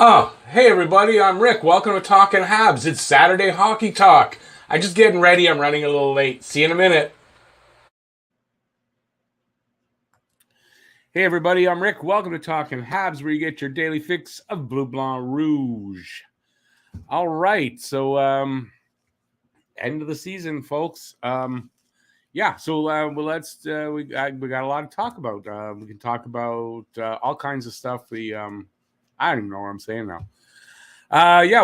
Oh, hey everybody, I'm Rick. Welcome to Talking Habs. It's Saturday Hockey Talk. I'm just getting ready. I'm running a little late. See you in a minute. Hey everybody, I'm Rick. Welcome to Talking Habs, where you get your daily fix of Bleu Blanc Rouge. All right, so end of the season, folks. Well, we got a lot to talk about. We can talk about all kinds of stuff. I don't even know what I'm saying now.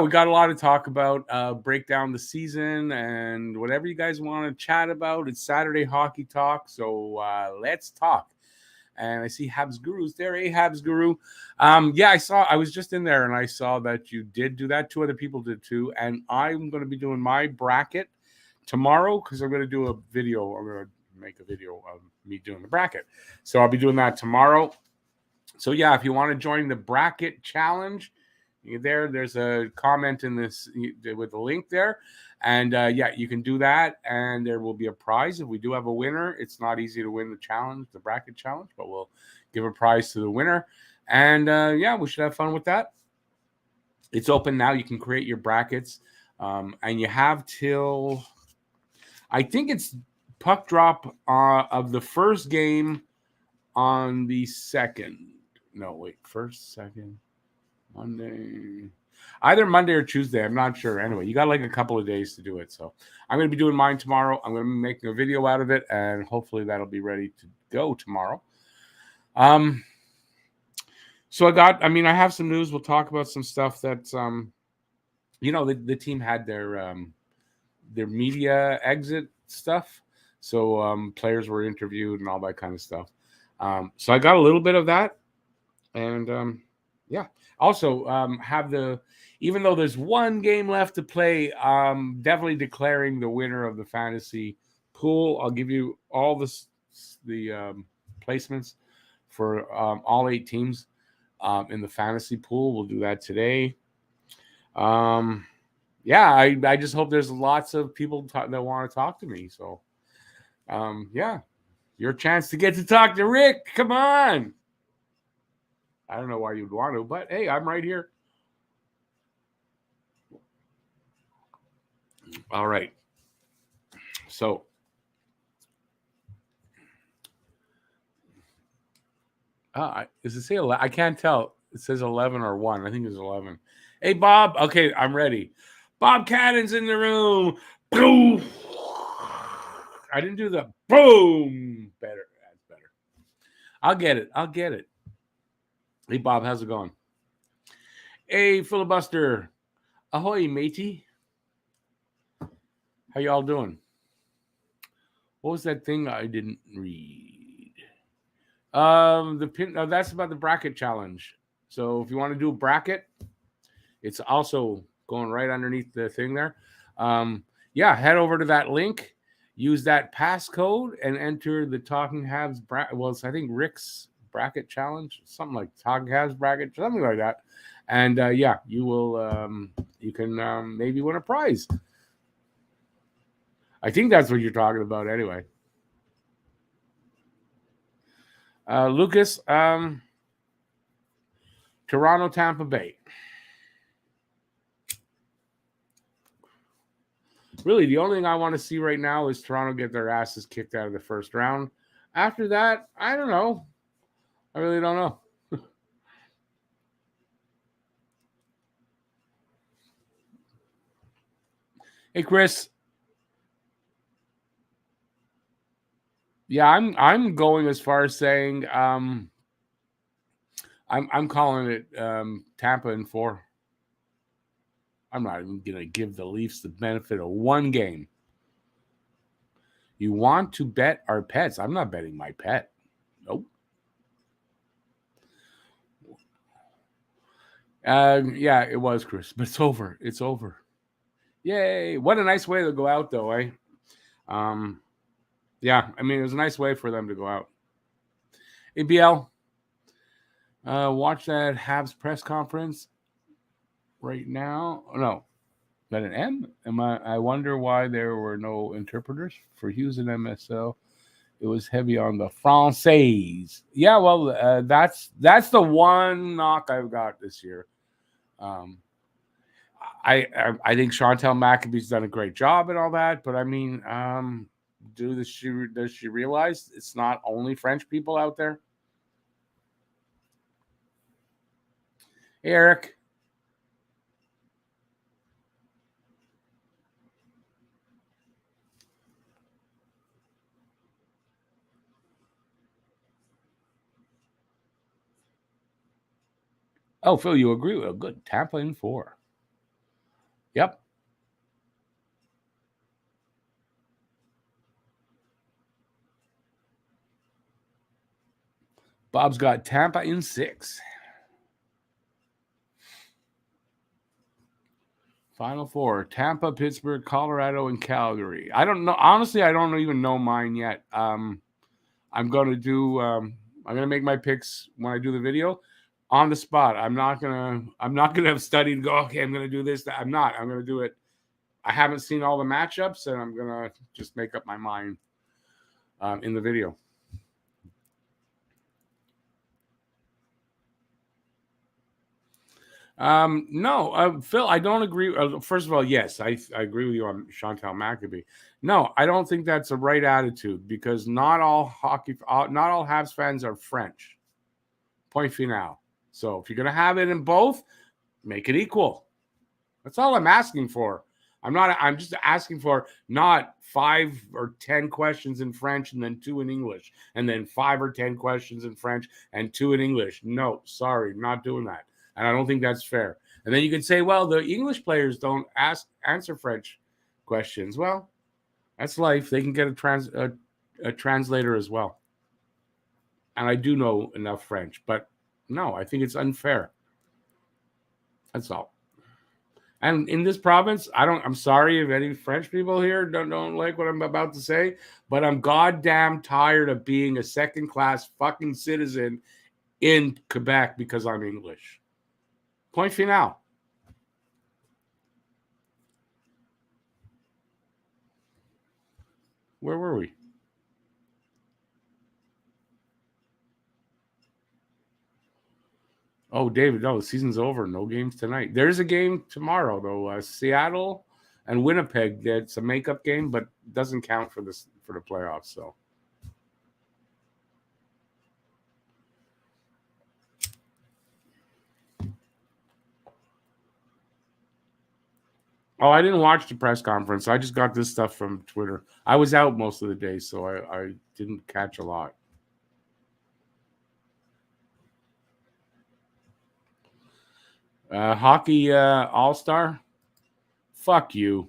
We got a lot to talk about. Break down the season and whatever you guys want to chat about. It's Saturday Hockey Talk, so let's talk. And I see Habs Guru's there. Hey, Habs Guru. I was just in there and I saw that you did do that. Two other people did too. And I'm going to be doing my bracket tomorrow because I'm going to do a video. I'm going to make a video of me doing the bracket. So I'll be doing that tomorrow. So yeah, if you want to join the bracket challenge, there's a comment in this with the link there. And you can do that. And there will be a prize. If we do have a winner, it's not easy to win the challenge, the bracket challenge, but we'll give a prize to the winner. And we should have fun with that. It's open now. You can create your brackets. And you have till, I think it's puck drop of the first game on the second. No, wait, first, second, Monday. Either Monday or Tuesday. I'm not sure. Anyway, you got like a couple of days to do it. So I'm going to be doing mine tomorrow. I'm going to be making a video out of it, and hopefully that'll be ready to go tomorrow. I have some news. We'll talk about some stuff that's, the team had their media exit stuff. So players were interviewed and all that kind of stuff. So I got a little bit of that. And also even though there's one game left to play, definitely declaring the winner of the fantasy pool. I'll give you all the placements for all 8 teams in the fantasy pool. We'll do that today. I just hope there's lots of people that want to talk to me. So, your chance to get to talk to Rick. Come on. I don't know why you'd want to, but hey, I'm right here. All right. So, does it say 11? I can't tell. It says 11 or 1. I think it's 11. Hey, Bob. Okay, I'm ready. Bob Cannon's in the room. Boom. I didn't do the boom. Better. That's better. I'll get it. Hey, Bob, how's it going? Hey, filibuster. Ahoy, matey. How y'all doing? What was that thing I didn't read? That's about the bracket challenge. So if you want to do a bracket, it's also going right underneath the thing there. Head over to that link, use that passcode, and enter the Talking Habs bracket. Well, it's, I think, Rick's bracket challenge, something like Talking Habs bracket, something like that. And you will you can maybe win a prize. I think that's what you're talking about anyway. Lucas, Toronto, Tampa Bay. Really, the only thing I want to see right now is Toronto get their asses kicked out of the first round. After that, I don't know. I really don't know. Hey, Chris. Yeah, I'm going as far as saying I'm calling it Tampa in 4. I'm not even going to give the Leafs the benefit of one game. You want to bet our pets? I'm not betting my pet. Nope. It was, Chris, but it's over. It's over. Yay! What a nice way to go out, though, eh? It was a nice way for them to go out. ABL, watch that Habs press conference right now. No, that an M? I wonder why there were no interpreters for Hughes and MSL. It was heavy on the Français. Yeah, well, that's the one knock I've got this year. I think Chantel Maccabee's done a great job and all that, but I mean, does she realize it's not only French people out there? Hey, Eric. Oh, Phil, you agree with it? Good. Tampa in 4. Yep. Bob's got Tampa in 6. Final 4: Tampa, Pittsburgh, Colorado, and Calgary. I don't know. Honestly, I don't even know mine yet. I'm going to do. I'm going to make my picks when I do the video on the spot. I'm not gonna have studied and go, okay, I'm gonna do this. I'm not. I'm gonna do it. I haven't seen all the matchups, and I'm gonna just make up my mind in the video. No, Phil, I don't agree. First of all, yes, I agree with you on Chantal Maccabee. No, I don't think that's the right attitude because not all Habs fans are French. Point final. So if you're gonna have it in both, make it equal. That's all I'm asking for. I'm just asking for not 5 or 10 questions in French and then 2 in English, and then 5 or 10 questions in French and 2 in English. No, sorry, not doing that. And I don't think that's fair. And then you can say, well, the English players don't answer French questions. Well, that's life. They can get a translator as well. And I do know enough French, but no, I think it's unfair. That's all. And in this province, I'm sorry if any French people here don't like what I'm about to say, but I'm goddamn tired of being a second-class fucking citizen in Quebec because I'm English. Point final. Where were we? Oh, David, no, the season's over. No games tonight. There's a game tomorrow, though. Seattle and Winnipeg. It's a makeup game, but doesn't count for the playoffs. So. Oh, I didn't watch the press conference. I just got this stuff from Twitter. I was out most of the day, so I didn't catch a lot. Hockey All-Star? Fuck you.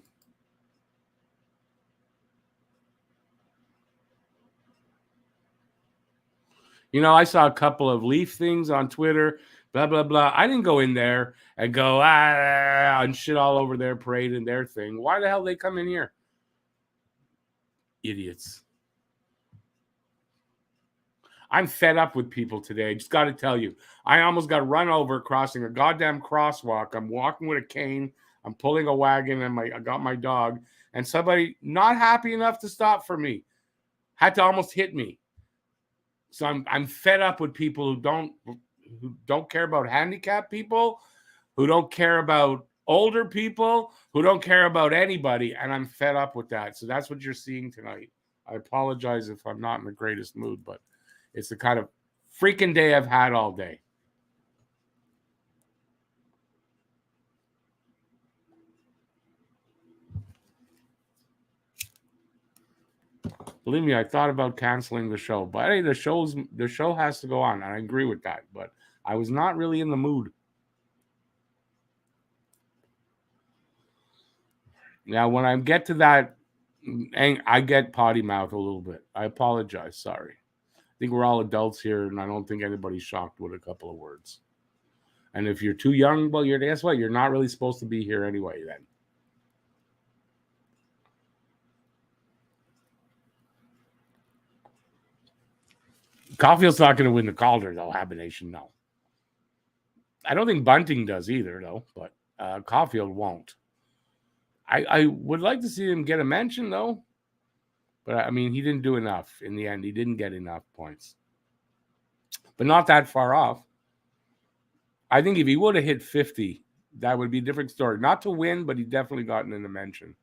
You know, I saw a couple of Leaf things on Twitter, blah, blah, blah. I didn't go in there and go, and shit all over their parade and their thing. Why the hell they come in here? Idiots. I'm fed up with people today. Just got to tell you. I almost got run over crossing a goddamn crosswalk. I'm walking with a cane. I'm pulling a wagon and I got my dog. And somebody not happy enough to stop for me had to almost hit me. So I'm fed up with people who don't care about handicapped people, who don't care about older people, who don't care about anybody, and I'm fed up with that. So that's what you're seeing tonight. I apologize if I'm not in the greatest mood, but it's the kind of freaking day I've had all day. Believe me, I thought about canceling the show, but hey, the show has to go on, and I agree with that. But I was not really in the mood. Now, when I get to that, I get potty mouth a little bit. I apologize. Sorry. I think we're all adults here, and I don't think anybody's shocked with a couple of words. And if you're too young, well, guess what? You're not really supposed to be here anyway. Then. Caulfield's not going to win the Calder, though. Habination, no. I don't think Bunting does either, though. But Caulfield won't. I would like to see him get a mention, though. But, I mean, he didn't do enough in the end. He didn't get enough points. But not that far off. I think if he would have hit 50, that would be a different story. Not to win, but he definitely gotten in the mention.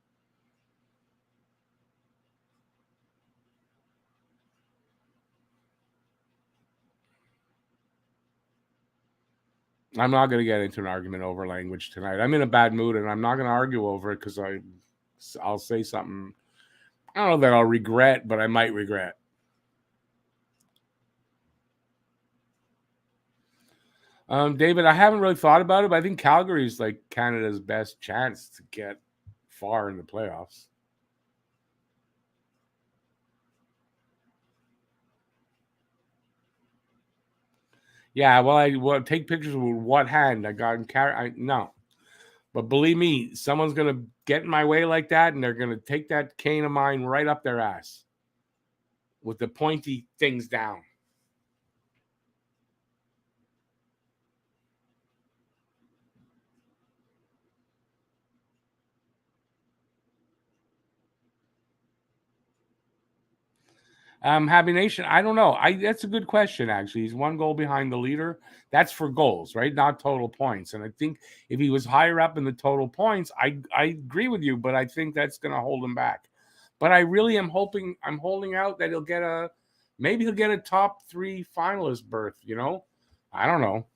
I'm not going to get into an argument over language tonight. I'm in a bad mood, and I'm not going to argue over it because I'll say something. I don't know that I'll regret, but I might regret. David, I haven't really thought about it, but I think Calgary is like Canada's best chance to get far in the playoffs. Yeah, well, I will take pictures with what hand I got in no. But believe me, someone's gonna get in my way like that, and they're gonna take that cane of mine right up their ass with the pointy things down. Happy Nation, I don't know. That's a good question, actually. He's one goal behind the leader. That's for goals, right? Not total points. And I think if he was higher up in the total points, I agree with you, but I think that's gonna hold him back. But I really am hoping I'm holding out that maybe he'll get a top 3 finalist berth, I don't know.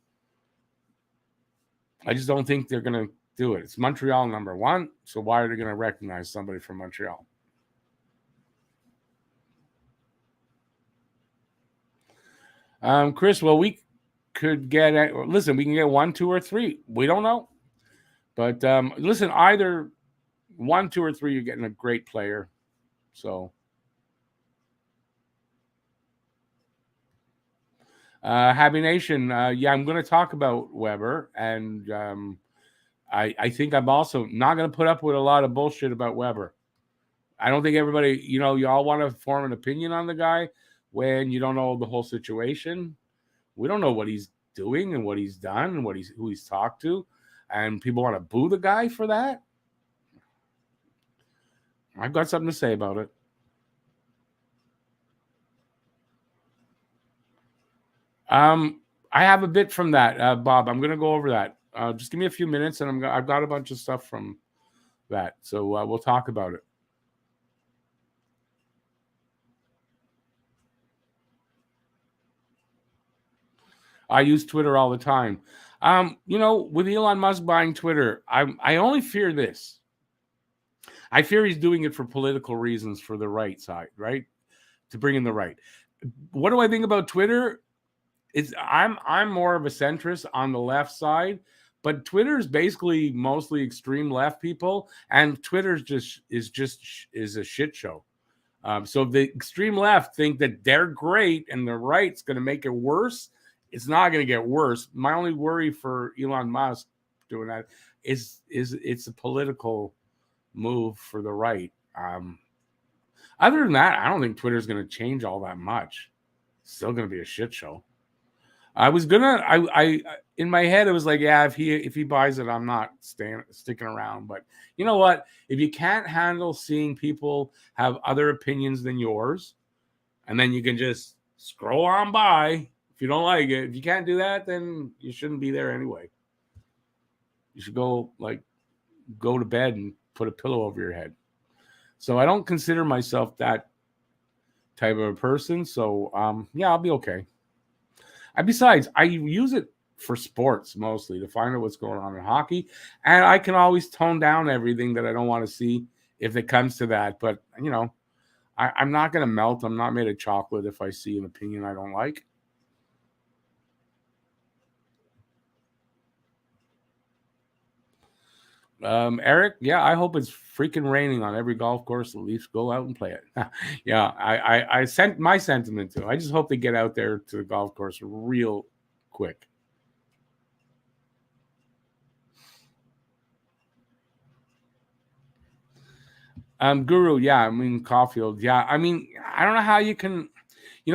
I just don't think they're gonna do it. It's Montreal number 1, so why are they gonna recognize somebody from Montreal? Chris, well, we could get listen, we can get 1, 2, or 3. We don't know. But listen, either 1, 2, or 3, you're getting a great player. So Happy Nation, yeah, I'm going to talk about Weber, and I think I'm also not going to put up with a lot of bullshit about Weber. I don't think everybody, you all want to form an opinion on the guy when you don't know the whole situation. We don't know what he's doing and what he's done and who he's talked to, and people want to boo the guy for that. I've got something to say about it. I have a bit from that, Bob. I'm going to go over that. Just give me a few minutes, and I've got a bunch of stuff from that, so we'll talk about it. I use Twitter all the time. With Elon Musk buying Twitter, I only fear this. I fear he's doing it for political reasons for the right side, right? To bring in the right. What do I think about Twitter? I'm more of a centrist on the left side, but Twitter is basically mostly extreme left people, and Twitter's is a shit show. So if the extreme left think that they're great and the right's going to make it worse, it's not going to get worse. My only worry for Elon Musk doing that is it's a political move for the right. Other than that, I don't think Twitter's going to change all that much. It's still going to be a shit show. I in my head it was like, yeah, if he buys it, I'm not sticking around. But you know what? If you can't handle seeing people have other opinions than yours, and then you can just scroll on by if you don't like it. If you can't do that, then you shouldn't be there anyway. You should go to bed and put a pillow over your head. So I don't consider myself that type of a person. So yeah, I'll be okay. And besides, I use it for sports mostly to find out what's going on in hockey, and I can always tone down everything that I don't want to see if it comes to that. But I'm not going to melt. I'm not made of chocolate if I see an opinion I don't like. Eric, yeah, I hope it's freaking raining on every golf course. The Leafs go out and play it. Yeah, I sent my sentiment to. I just hope they get out there to the golf course real quick. Guru, yeah, I mean Caulfield, yeah, I mean I don't know how you can.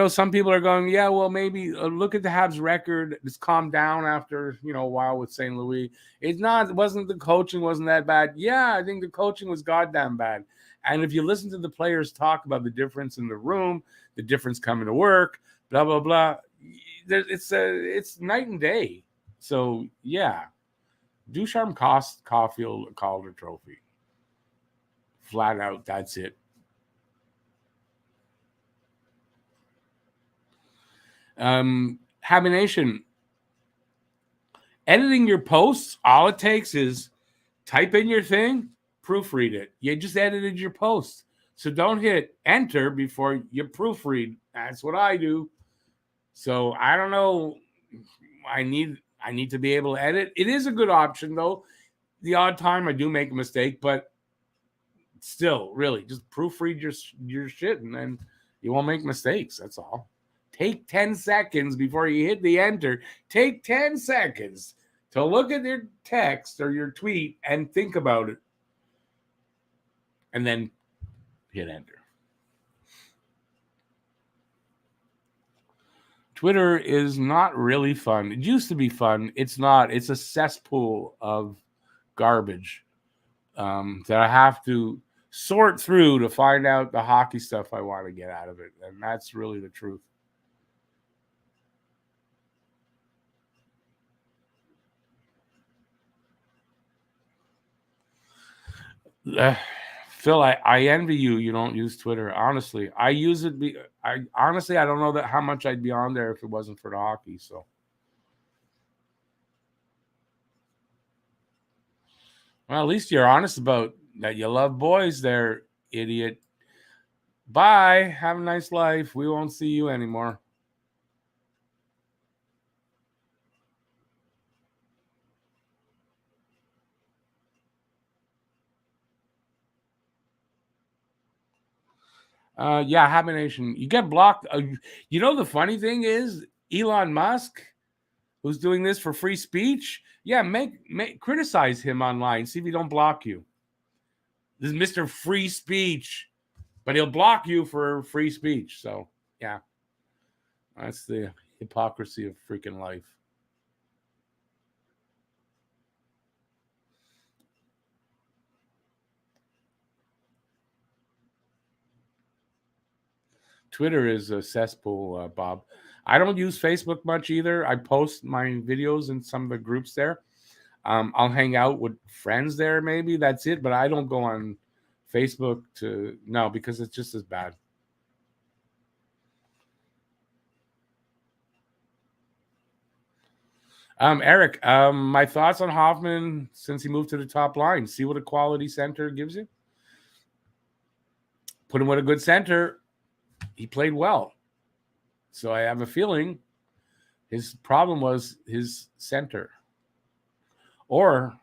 Some people are going, yeah, well, maybe look at the Habs record. It's calmed down after, a while with St. Louis. It wasn't the coaching wasn't that bad. Yeah, I think the coaching was goddamn bad. And if you listen to the players talk about the difference in the room, the difference coming to work, blah, blah, blah, it's night and day. So, yeah. Ducharme cost Caulfield a Calder Trophy. Flat out, that's it. Habination. Editing your posts, all it takes is type in your thing, proofread it. You just edited your post. So don't hit enter before you proofread. That's what I do. So I don't know. I need to be able to edit. It is a good option though. The odd time I do make a mistake, but still, really, just proofread your shit and then you won't make mistakes. That's all. Take 10 seconds before you hit the enter. Take 10 seconds to look at your text or your tweet and think about it. And then hit enter. Twitter is not really fun. It used to be fun. It's not. It's a cesspool of garbage that I have to sort through to find out the hockey stuff I want to get out of it. And that's really the truth. Phil, I envy you. You don't use Twitter. Honestly, I use it. I don't know how much I'd be on there if it wasn't for the hockey. So, well, at least you're honest about that. You love boys, there, idiot. Bye. Have a nice life. We won't see you anymore. Yeah, Habination. You get blocked. You know, the funny thing is, Elon Musk, who's doing this for free speech, yeah, make criticize him online. See if he don't block you. This is Mr. Free Speech, but he'll block you for free speech. So, yeah, that's the hypocrisy of freaking life. Twitter is a cesspool, Bob. I don't use Facebook much either. I post my videos in some of the groups there. I'll hang out with friends there, maybe. That's it. But I don't go on Facebook because it's just as bad. Eric, my thoughts on Hoffman since he moved to the top line. See what a quality center gives you. Put him with a good center. He played well. So I have a feeling his problem was his center. Or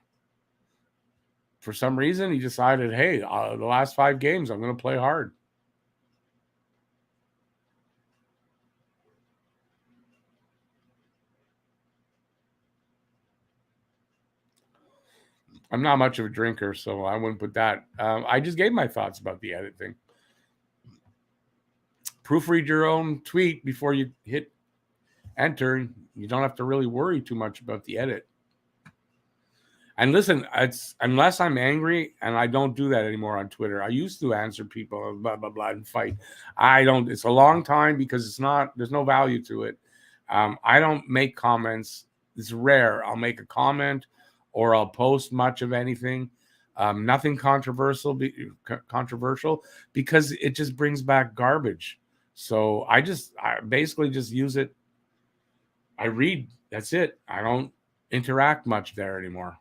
for some reason, he decided, hey, the last 5 games, I'm going to play hard. I'm not much of a drinker, so I wouldn't put that. I just gave my thoughts about the edit thing. Proofread your own tweet before you hit enter. You don't have to really worry too much about the edit. And listen, it's unless I'm angry, and I don't do that anymore on Twitter. I used to answer people, blah, blah, blah, and fight. I don't. It's a long time because there's no value to it. I don't make comments. It's rare. I'll make a comment or I'll post much of anything. Nothing controversial because it just brings back garbage. So I basically just use it. I read. That's it. I don't interact much there anymore.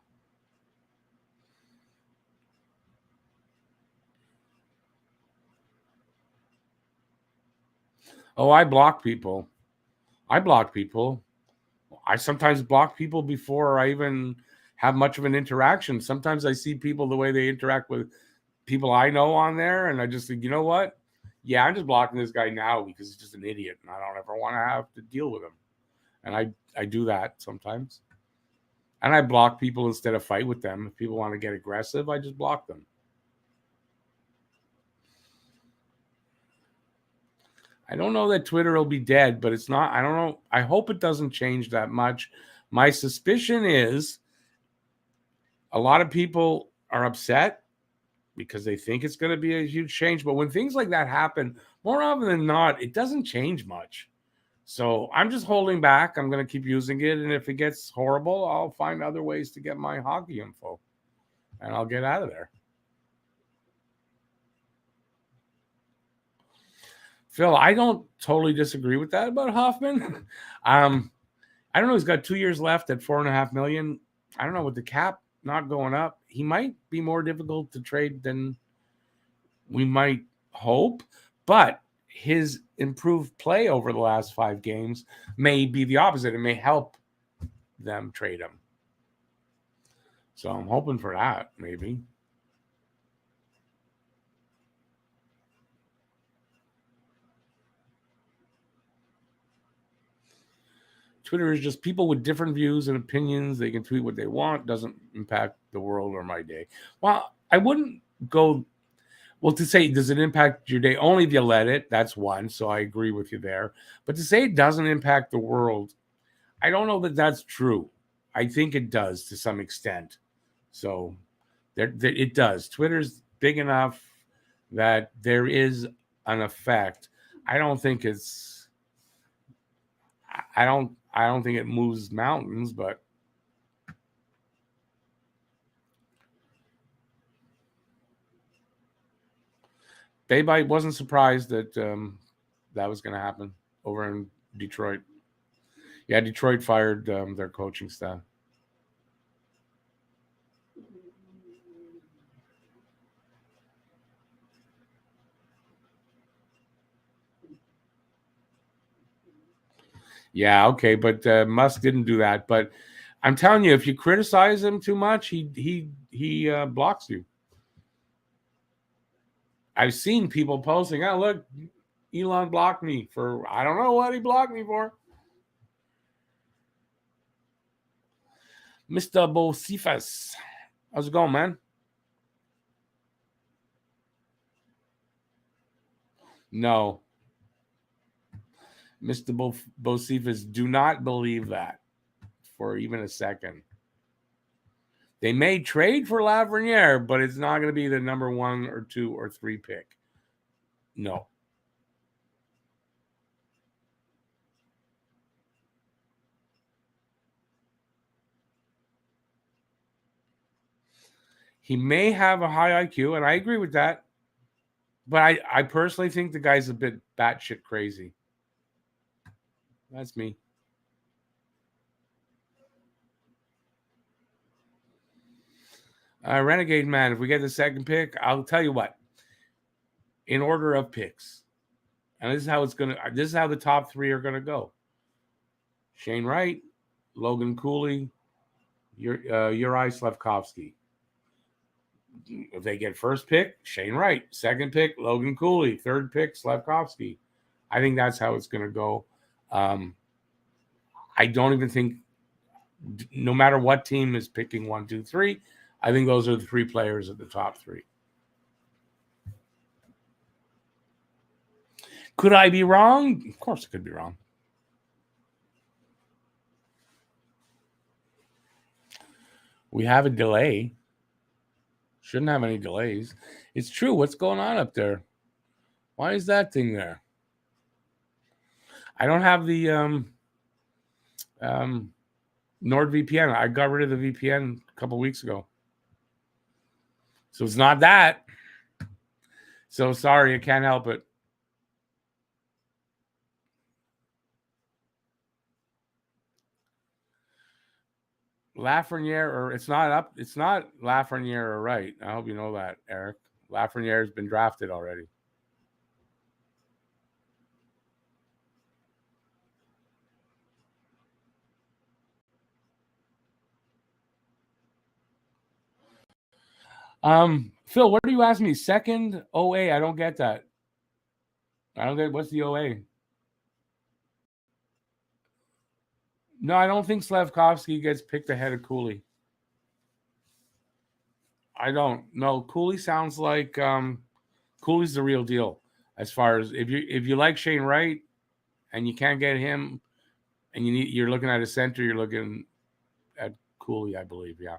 Oh, I block people. I sometimes block people before I even have much of an interaction. Sometimes I see people the way they interact with people I know on there, and I just think, you know what? Yeah, I'm just blocking this guy now because he's just an idiot, and I don't ever want to have to deal with him. And I do that sometimes. And I block people instead of fight with them. If people want to get aggressive, I just block them. I don't know that Twitter will be dead, but it's not. I don't know. I hope it doesn't change that much. My suspicion is a lot of people are upset because they think it's going to be a huge change. But when things like that happen, more often than not, it doesn't change much. So I'm just holding back. I'm going to keep using it. And if it gets horrible, I'll find other ways to get my hockey info and I'll get out of there. Phil, I don't totally disagree with that about Hoffman. I don't know. He's got 2 years left at $4.5 million. I don't know, with the cap not going up, he might be more difficult to trade than we might hope. But his improved play over the last 5 games may be the opposite. It may help them trade him. So I'm hoping for that, maybe. Twitter is just people with different views and opinions. They can tweet what they want. Doesn't impact the world or my day. Well, I wouldn't go. Well, to say, does it impact your day? Only if you let it. That's one. So I agree with you there. But to say it doesn't impact the world, I don't know that that's true. I think it does to some extent. So it does. Twitter's big enough that there is an effect. I don't think it's. I don't think it moves mountains, but Daybite wasn't surprised that that was going to happen over in Detroit. Yeah, Detroit fired their coaching staff. Yeah, okay, but Musk didn't do that. But I'm telling you, if you criticize him too much, he blocks you. I've seen people posting, "Oh, look, Elon blocked me for I don't know what he blocked me for." Mr. Bosifas, how's it going, man? No, Mr. Bosifas, do not believe that for even a second. They may trade for Lafreniere, but it's not going to be the number 1 or 2 or 3 pick. No. He may have a high IQ, and I agree with that. But I personally think the guy's a bit batshit crazy. That's me. Renegade Man, if we get the second pick, I'll tell you what. In order of picks, and this is how it's gonna. This is how the top 3 are gonna go. Shane Wright, Logan Cooley, Uri Slafkovsky. If they get first pick, Shane Wright. Second pick, Logan Cooley. Third pick, Slafkovsky. I think that's how it's going to go. I don't even think, no matter what team is picking 1, 2, 3, I think those are the 3 players at the top 3. Could I be wrong? Of course, I could be wrong. We have a delay. Shouldn't have any delays. It's true. What's going on up there? Why is that thing there? I don't have the NordVPN. I got rid of the VPN a couple weeks ago. So it's not that. So sorry, I can't help it. Lafreniere, or it's not Lafreniere or Wright. I hope you know that, Eric. Lafreniere has been drafted already. Phil, what are you asking me? Second OA? I don't get that. I don't get what's the OA. No, I don't think Slavkovsky gets picked ahead of Cooley. I don't. No, Cooley sounds like Cooley's the real deal. As far as if you like Shane Wright and you can't get him, and you're looking at a center, you're looking at Cooley, I believe. Yeah.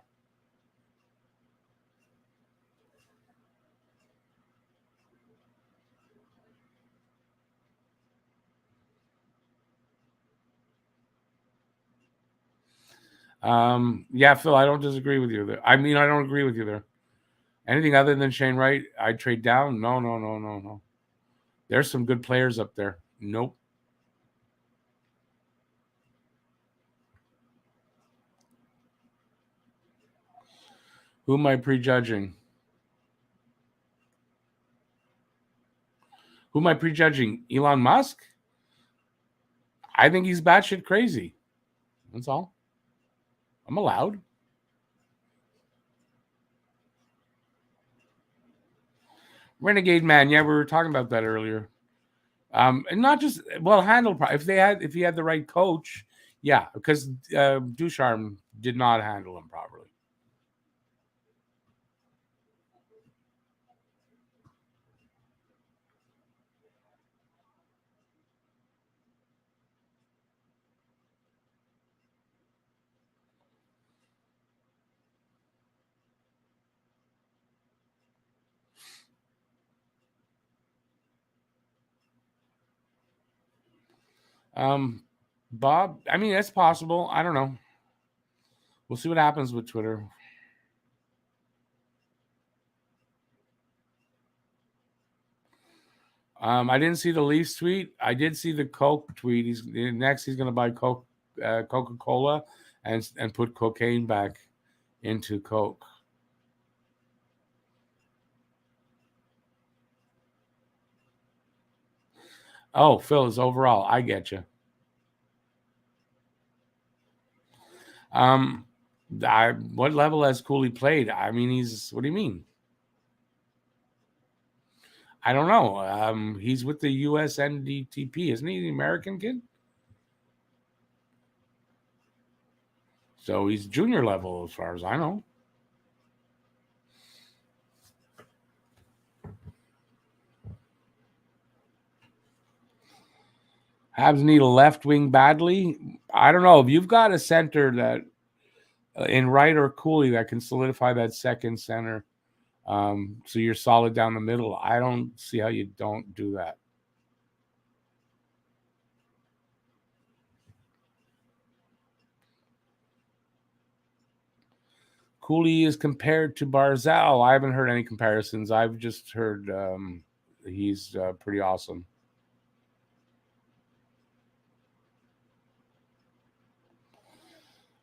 Yeah, Phil, I don't disagree with you there. I mean, I don't agree with you there. Anything other than Shane Wright, I'd trade down. No. There's some good players up there. Nope. Who am I prejudging? Who am I prejudging? Elon Musk? I think he's batshit crazy. That's all. I'm allowed. Renegade man, yeah, we were talking about that earlier. And not just handle if he had the right coach, yeah, because Ducharme did not handle him properly. Bob, I mean, it's possible. I don't know. We'll see what happens with Twitter. I didn't see the Leafs tweet. I did see the Coke tweet. He's going to buy Coca-Cola and put cocaine back into Coke. Oh, Phil is overall. I get you. What level has Cooley played? I mean, what do you mean? I don't know. He's with the US NDTP, isn't he? The American kid? So he's junior level as far as I know. Habs need a left wing badly. I don't know. If you've got a center that in Wright or Cooley that can solidify that second center, so you're solid down the middle, I don't see how you don't do that. Cooley is compared to Barzal. I haven't heard any comparisons. I've just heard he's pretty awesome.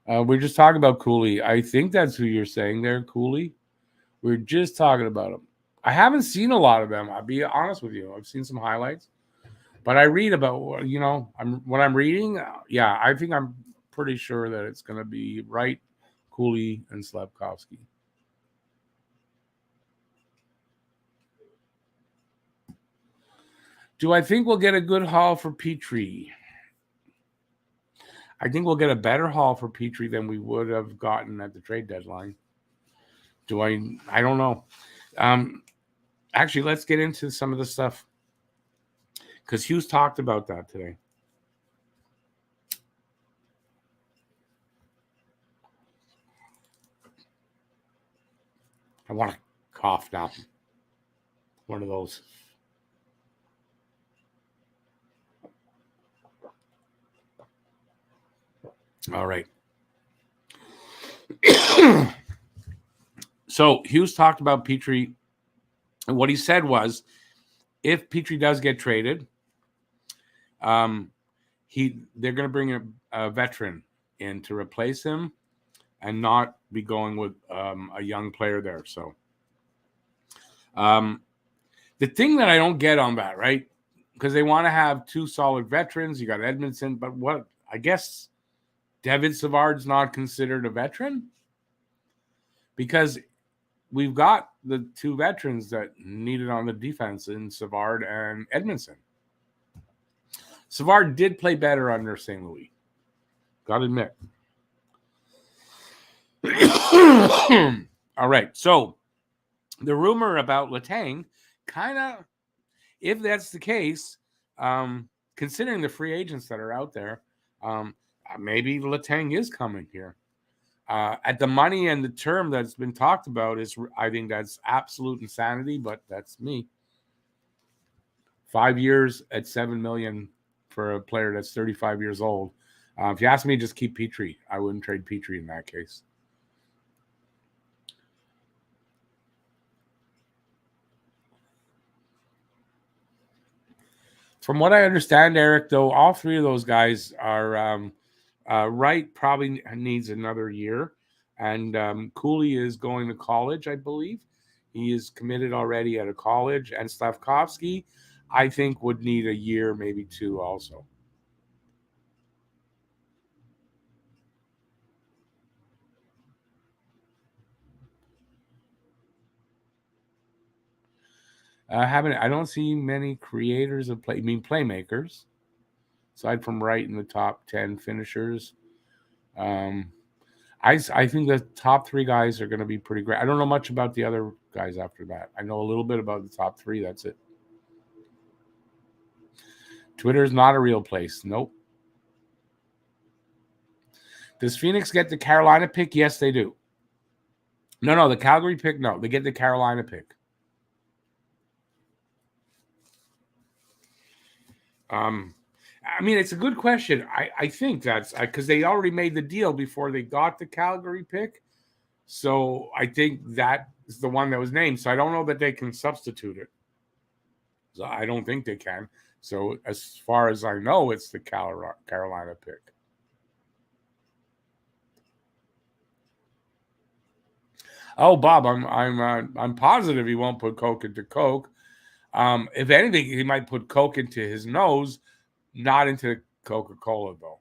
We're just talking about Cooley. I think that's who you're saying there, Cooley. We're just talking about him. I haven't seen a lot of them. I'll be honest with you. I've seen some highlights, but I read about what I'm reading. Yeah, I think I'm pretty sure that it's going to be Wright, Cooley, and Slafkovsky. Do I think we'll get a good haul for Petrie? I think we'll get a better haul for Petrie than we would have gotten at the trade deadline. I don't know. Actually, let's get into some of the stuff because Hughes talked about that today. I want to cough now. One of those. All right. So Hughes talked about Petrie, and what he said was, if Petrie does get traded, they're going to bring a veteran in to replace him, and not be going with a young player there. So, the thing that I don't get on that, right? Because they want to have two solid veterans. You got Edmondson, but what? I guess David Savard's not considered a veteran because we've got the two veterans that needed on the defense in Savard and Edmondson. Savard did play better under St. Louis. Got to admit. All right. So the rumor about Letang, kind of, if that's the case, considering the free agents that are out there, maybe Letang is coming here. At the money and the term that's been talked about I think that's absolute insanity, but that's me. 5 years at $7 million for a player that's 35 years old. If you ask me, just keep Petrie. I wouldn't trade Petrie in that case. From what I understand, Eric, though, all three of those guys are Wright probably needs another year, and Cooley is going to college, I believe. He is committed already at a college, and Slavkovsky, I think, would need a year, maybe two, also. I don't see many creators of play. I mean, playmakers, aside from Wright in the top 10 finishers. Um, I think the top three guys are going to be pretty great. I don't know much about the other guys after that. I know a little bit about the top three. That's it. Twitter is not a real place. Nope. Does Phoenix get the Carolina pick? Yes, they do. No, the Calgary pick, no. They get the Carolina pick. I mean, it's a good question. I think that's because they already made the deal before they got the Calgary pick. So I think that is the one that was named. So I don't know that they can substitute it. So I don't think they can. So as far as I know, it's the Carolina pick. Oh, Bob, I'm positive he won't put Coke into Coke. If anything, he might put Coke into his nose, not into Coca-Cola, though.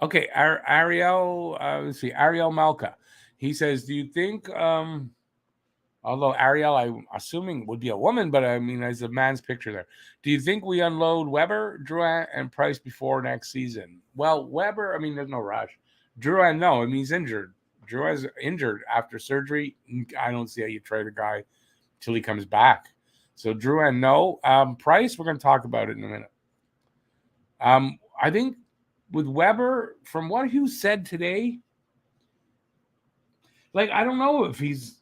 Okay, Ariel, let's see, Ariel Malka. He says, do you think, although Ariel, I'm assuming would be a woman, but I mean, as a man's picture there, do you think we unload Weber, Drouin, and Price before next season? Well, Weber, I mean, there's no rush. Drouin, no, I mean, he's injured. Drouin's injured after surgery. I don't see how you trade a guy till he comes back. So Drouin, no. Price, we're going to talk about it in a minute. I think with Weber, from what Hughes said today, like, I don't know if he's.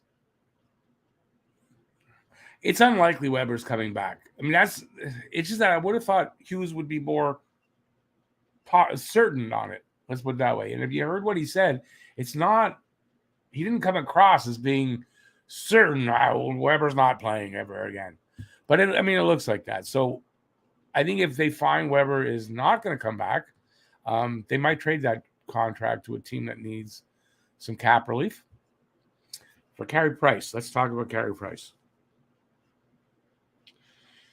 It's unlikely Weber's coming back. I mean, it's just that I would have thought Hughes would be more certain on it. Let's put it that way. And if you heard what he said, it's not, he didn't come across as being certain Weber's not playing ever again. But it looks like that. So I think if they find Weber is not going to come back, they might trade that contract to a team that needs some cap relief. For Carey Price, let's talk about Carey Price.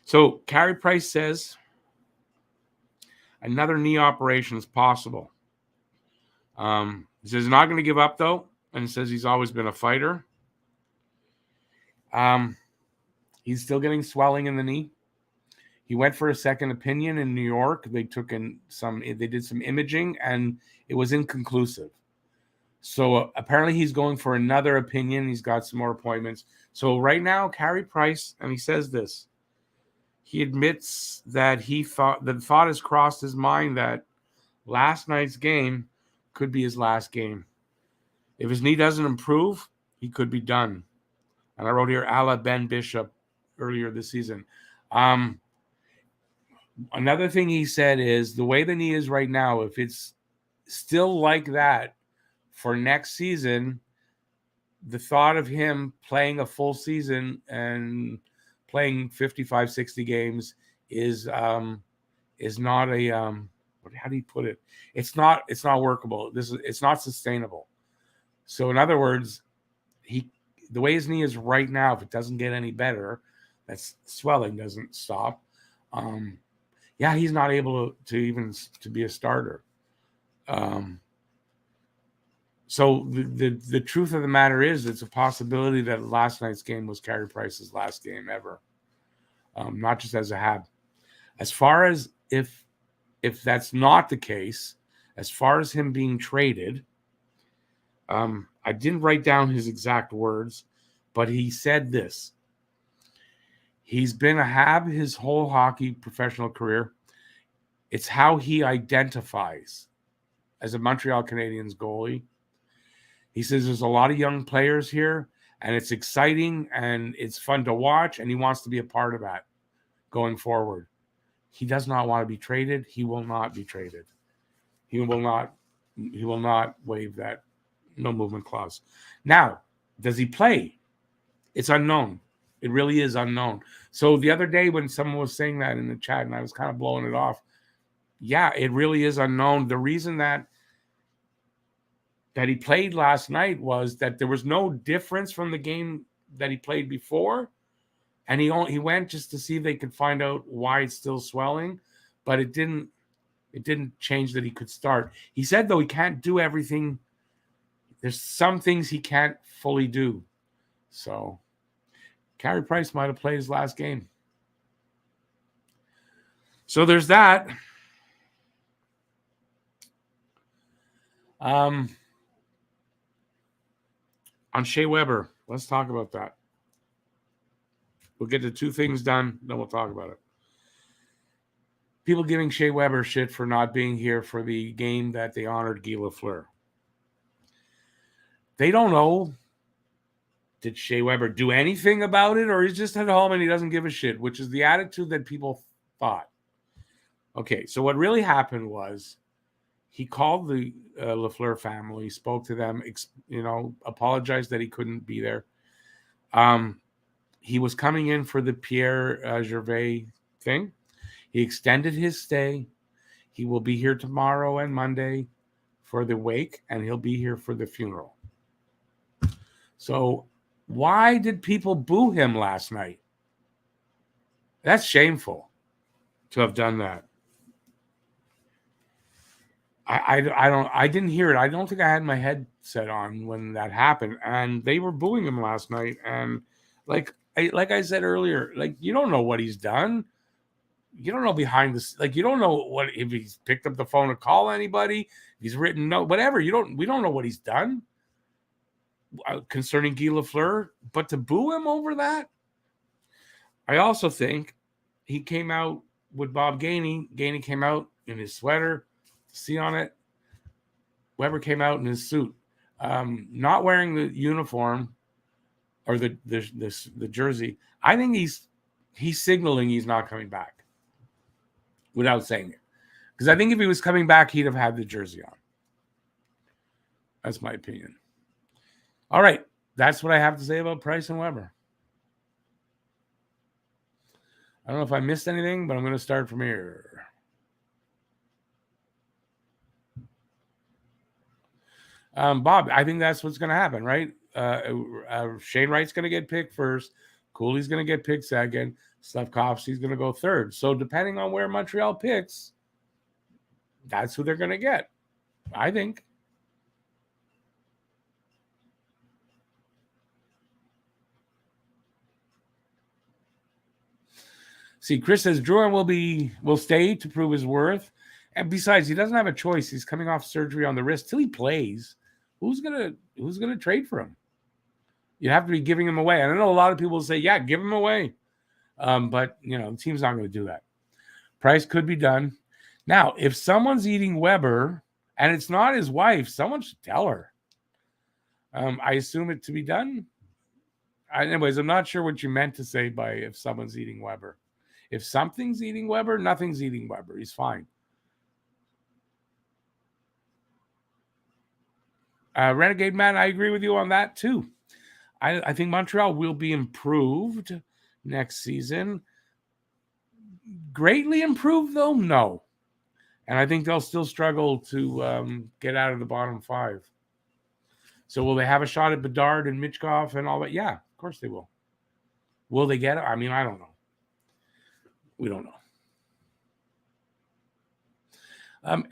So Carey Price says another knee operation is possible. He says he's not going to give up, though, and says he's always been a fighter. He's still getting swelling in the knee. He went for a second opinion in New York. They did some imaging, and it was inconclusive. So apparently he's going for another opinion. He's got some more appointments. So right now, Carey Price, and he says this, he admits that the thought has crossed his mind that last night's game could be his last game. If his knee doesn't improve, he could be done. And I wrote here, a la Ben Bishop earlier this season. Another thing he said is the way the knee is right now, if it's still like that for next season, the thought of him playing a full season and playing 55, 60 games is not a how do you put it? It's not workable. It's not sustainable. So in other words, the way his knee is right now, if it doesn't get any better, that swelling doesn't stop. He's not able to be a starter. So the truth of the matter is, it's a possibility that last night's game was Carey Price's last game ever, not just as a Hab. As far as if that's not the case, as far as him being traded, I didn't write down his exact words, but he said this. He's been a Hab his whole hockey professional career. It's how he identifies as a Montreal Canadiens goalie. He says there's a lot of young players here, and it's exciting and it's fun to watch, and he wants to be a part of that going forward. He does not want to be traded. He will not be traded. He will not waive that no movement clause. Now, does he play? It's unknown. It really is unknown. So the other day when someone was saying that in the chat and I was kind of blowing it off, yeah, it really is unknown. The reason that he played last night was that there was no difference from the game that he played before. And he went just to see if they could find out why it's still swelling, but it didn't change that he could start. He said, though, he can't do everything. There's some things he can't fully do. So Carey Price might have played his last game. So there's that. On Shea Weber, let's talk about that. We'll get to two things done, then we'll talk about it. People giving Shea Weber shit for not being here for the game that they honored Guy Lafleur. They don't know. Did Shea Weber do anything about it, or he's just at home and he doesn't give a shit, which is the attitude that people thought. Okay, so what really happened was he called the Lafleur family, spoke to them, apologized that he couldn't be there. He was coming in for the Pierre Gervais thing. He extended his stay. He will be here tomorrow and Monday for the wake, and he'll be here for the funeral. So why did people boo him last night? That's shameful to have done that. I didn't hear it. I don't think I had my headset on when that happened, and they were booing him last night. And like I said earlier, like, you don't know what he's done. You don't know behind this. Like, you don't know if he's picked up the phone to call anybody, if he's written no, whatever. We don't know what he's done concerning Guy Lafleur, but to boo him over that. I also think he came out with Bob Gainey. Gainey came out in his sweater, see on it. Weber came out in his suit, not wearing the uniform or the jersey. I think he's signaling he's not coming back without saying it, because I think if he was coming back, he'd have had the jersey on. That's my opinion. All right, that's what I have to say about Price and Weber. I don't know if I missed anything, but I'm going to start from here. Bob, I think that's what's going to happen, right? Shane Wright's going to get picked first. Cooley's going to get picked second. Slavkovsky's going to go third. So depending on where Montreal picks, that's who they're going to get, I think. See, Chris says Drouin will stay to prove his worth. And besides, he doesn't have a choice. He's coming off surgery on the wrist. Till he plays, who's gonna trade for him? You have to be giving him away. And I know a lot of people will say, yeah, give him away. But the team's not going to do that. Price could be done. Now, if someone's eating Weber and it's not his wife, someone should tell her. I assume it to be done. Anyways, I'm not sure what you meant to say by if someone's eating Weber. If something's eating Weber, nothing's eating Weber. He's fine. Renegade Man, I agree with you on that too. I think Montreal will be improved next season. Greatly improved, though? No. And I think they'll still struggle to get out of the bottom five. So will they have a shot at Bedard and Michkov and all that? Yeah, of course they will. Will they get it? I mean, I don't know. We don't know.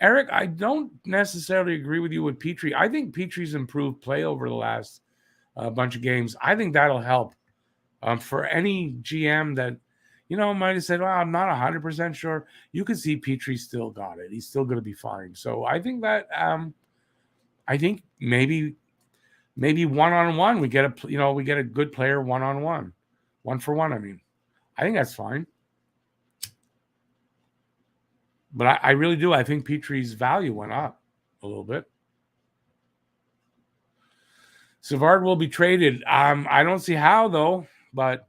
Eric, I don't necessarily agree with you with Petrie. I think Petrie's improved play over the last bunch of games. I think that'll help for any GM that, might have said, well, I'm not 100% sure. You could see Petrie still got it. He's still going to be fine. So I think that, maybe one-on-one, we get a good player one-on-one, 1-for-1. I mean, I think that's fine. But I really do. I think Petrie's value went up a little bit. Savard will be traded. I don't see how though, but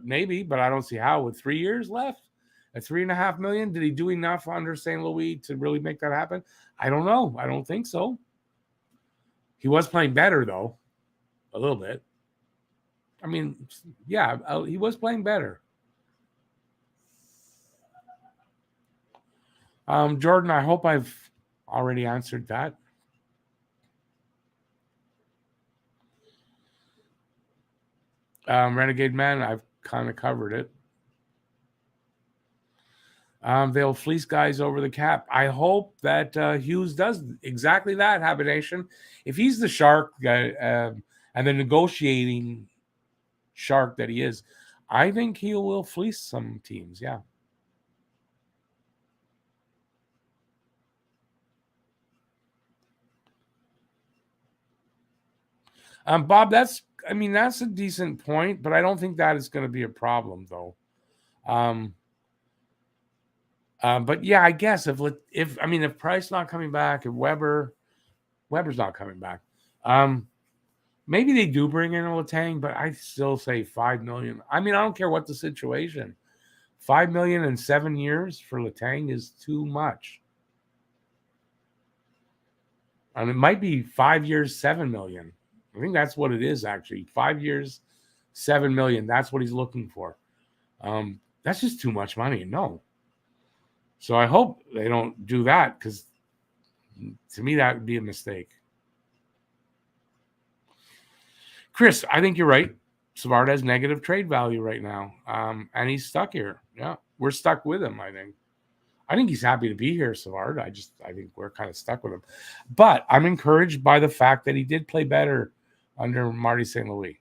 maybe. But I don't see how with 3 years left, at $3.5 million. Did he do enough under St. Louis to really make that happen? I don't know. I don't think so. He was playing better though, a little bit. I mean, yeah, he was playing better. Jordan, I hope I've already answered that. Renegade Man, I've kind of covered it. They'll fleece guys over the cap. I hope that Hughes does exactly that, Habination. If he's the shark guy and the negotiating shark that he is, I think he will fleece some teams, yeah. Bob, that's a decent point, but I don't think that is going to be a problem though. But yeah, I guess if Price not coming back, if Weber's not coming back, maybe they do bring in a Letang, but I still say $5 million. I don't care what the situation. $5 million in 7 years for Letang is too much. And it might be 5 years, $7 million. I think that's what it is actually. 5 years, $7 million. That's what he's looking for. That's just too much money. No. So I hope they don't do that because to me that would be a mistake. Chris, I think you're right. Savard has negative trade value right now, and he's stuck here. Yeah, we're stuck with him. I think he's happy to be here, Savard. I think we're kind of stuck with him. But I'm encouraged by the fact that he did play better under Marty St. Louis.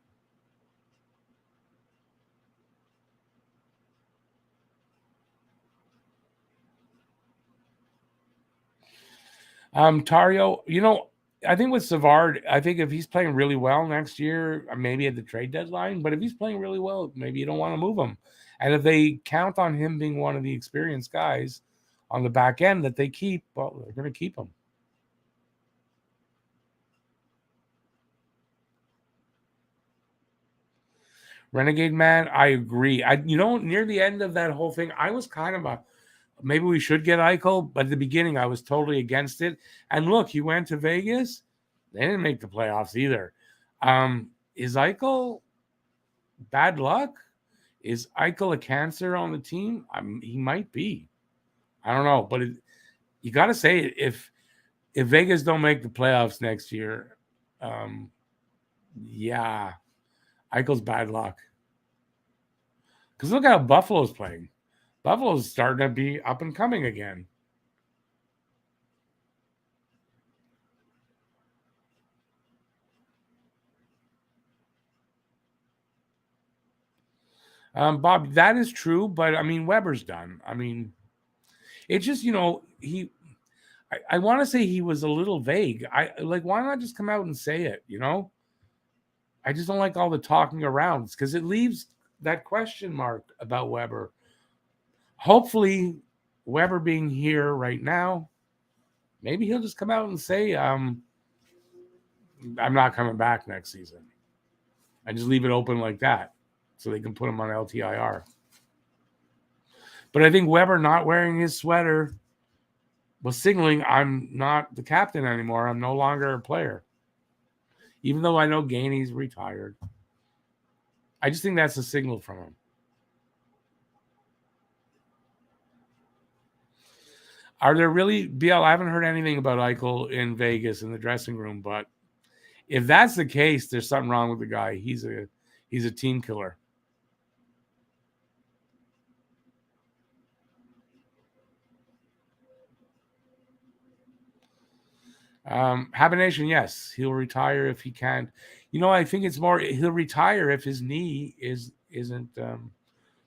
Tario, I think with Savard, I think if he's playing really well next year, maybe at the trade deadline, but if he's playing really well, maybe you don't want to move him. And if they count on him being one of the experienced guys on the back end that they keep, well, they're going to keep him. Renegade Man, I agree. Near the end of that whole thing, I was kind of maybe we should get Eichel, but at the beginning I was totally against it. And look, he went to Vegas. They didn't make the playoffs either. Is Eichel bad luck? Is Eichel a cancer on the team? He might be. I don't know, but you got to say if Vegas don't make the playoffs next year, yeah, Eichel's bad luck. Because look how Buffalo's playing. Buffalo's starting to be up and coming again. Bob, that is true, but Weber's done. It's just I want to say he was a little vague. Why not just come out and say it? I just don't like all the talking around because it leaves that question mark about Weber. Hopefully, Weber being here right now, maybe he'll just come out and say, I'm not coming back next season. And just leave it open like that so they can put him on LTIR. But I think Weber not wearing his sweater was signaling I'm not the captain anymore. I'm no longer a player. Even though I know Gainey's retired. I just think that's a signal from him. Are there really, BL, I haven't heard anything about Eichel in Vegas in the dressing room, but if that's the case, there's something wrong with the guy. He's a team killer. Habination, yes, he'll retire if he can't. I think it's more he'll retire if his knee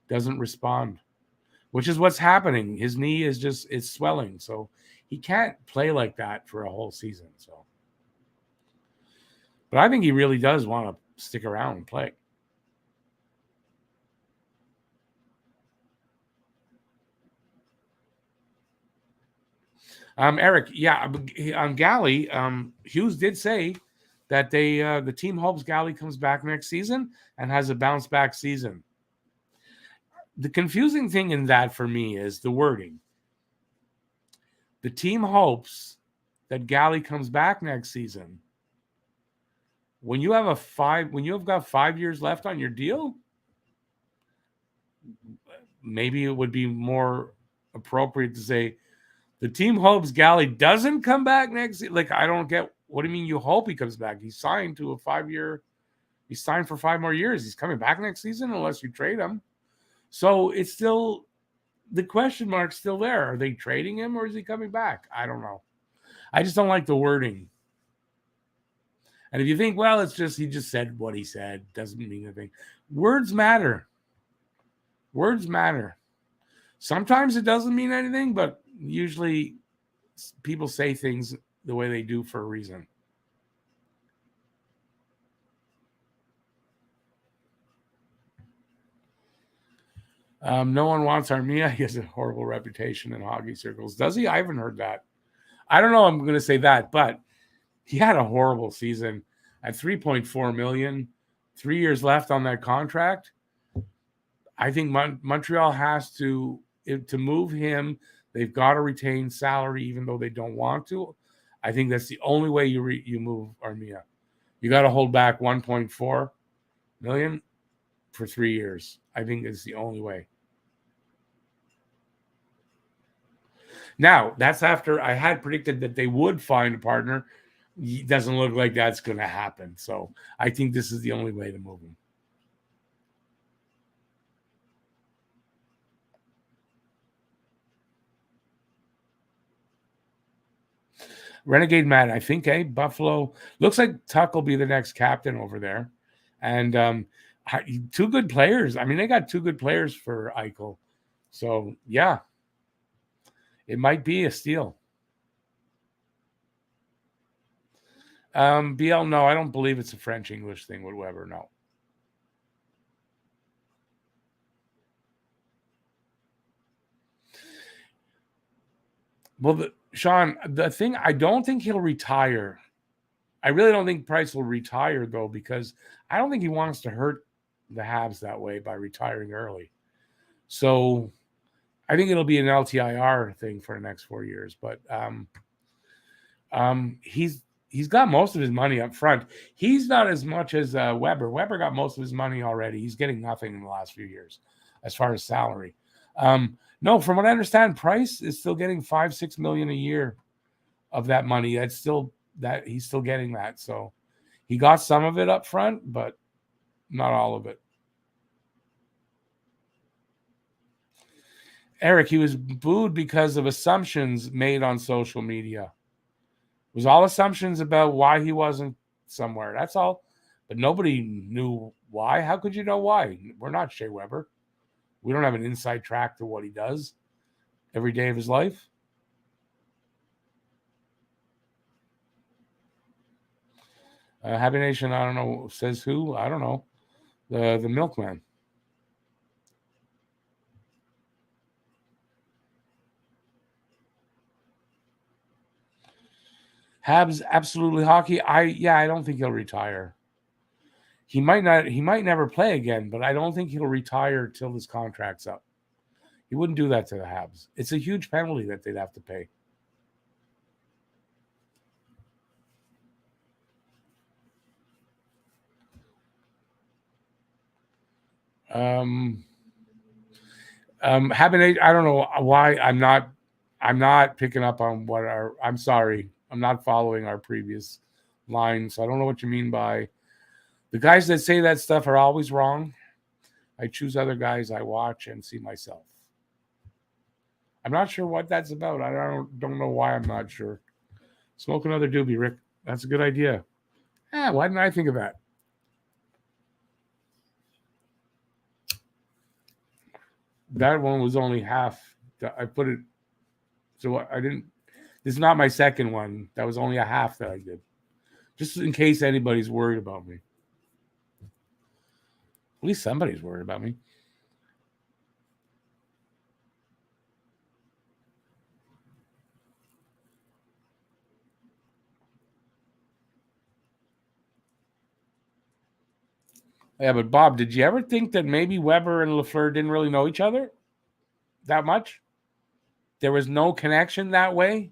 doesn't respond, which is what's happening. His knee it's swelling, so he can't play like that for a whole season. So, but I think he really does want to stick around and play. Eric, yeah, on Galley, Hughes did say that the team hopes Galley comes back next season and has a bounce back season. The confusing thing in that for me is the wording. The team hopes that Galley comes back next season. When you have got 5 years left on your deal, maybe it would be more appropriate to say the team hopes Galley doesn't come back next year. Like, I don't get, what do you mean you hope he comes back? He's signed to a 5-year, he's signed for 5 more years. He's coming back next season unless you trade him. So it's still, the question mark's still there. Are they trading him or is he coming back? I don't know. I just don't like the wording. And if you think, well, it's just, he just said what he said, doesn't mean anything. Words matter. Words matter. Sometimes it doesn't mean anything, but usually people say things the way they do for a reason. No one wants Armia. He has a horrible reputation in hockey circles. Does he? I haven't heard that. I don't know. I'm going to say that, but he had a horrible season at $3.4 million, 3 years left on that contract. I think Montreal has to move him. They've got to retain salary, even though they don't want to. I think that's the only way you move Armia. You got to hold back $1.4 million for 3 years. I think it's the only way. Now, that's after I had predicted that they would find a partner. It doesn't look like that's going to happen. So I think this is the only way to move him. Renegade Matt, I think, Buffalo. Looks like Tuck will be the next captain over there. And 2 good players. I mean, they got 2 good players for Eichel. So, yeah, it might be a steal. BL, no, I don't believe it's a French-English thing with Weber, no. Well, Sean, the thing, I don't think he'll retire. I really don't think Price will retire, though, because I don't think he wants to hurt the Habs that way by retiring early. So I think it'll be an LTIR thing for the next 4 years. But he's got most of his money up front. He's not as much as Weber. Weber got most of his money already. He's getting nothing in the last few years as far as salary. No, from what I understand, Price is still getting $5-6 million a year of that money. That's still that he's still getting that. So he got some of it up front, but not all of it. Eric, he was booed because of assumptions made on social media. It was all assumptions about why he wasn't somewhere. That's all. But nobody knew why. How could you know why? We're not Shea Weber. We don't have an inside track to what he does every day of his life. Happy Nation, I don't know, says who? I don't know. The milkman. Habs absolutely hockey. I don't think he'll retire. He might never play again, but I don't think he'll retire till his contract's up. He wouldn't do that to the Habs. It's a huge penalty that they'd have to pay. Habinate, I don't know why I'm not picking up on what I'm sorry. I'm not following our previous line, so I don't know what you mean by the guys that say that stuff are always wrong. I choose other guys I watch and see myself. I'm not sure what that's about. I don't know why I'm not sure. Smoke another doobie, Rick. That's a good idea. Yeah, why didn't I think of that? That one was only half. I put it, so I didn't. This is not my second one. That was only a half that I did, just in case anybody's worried about me. At least somebody's worried about me. Yeah, but Bob, did you ever think that maybe Weber and Lafleur didn't really know each other that much? There was no connection that way.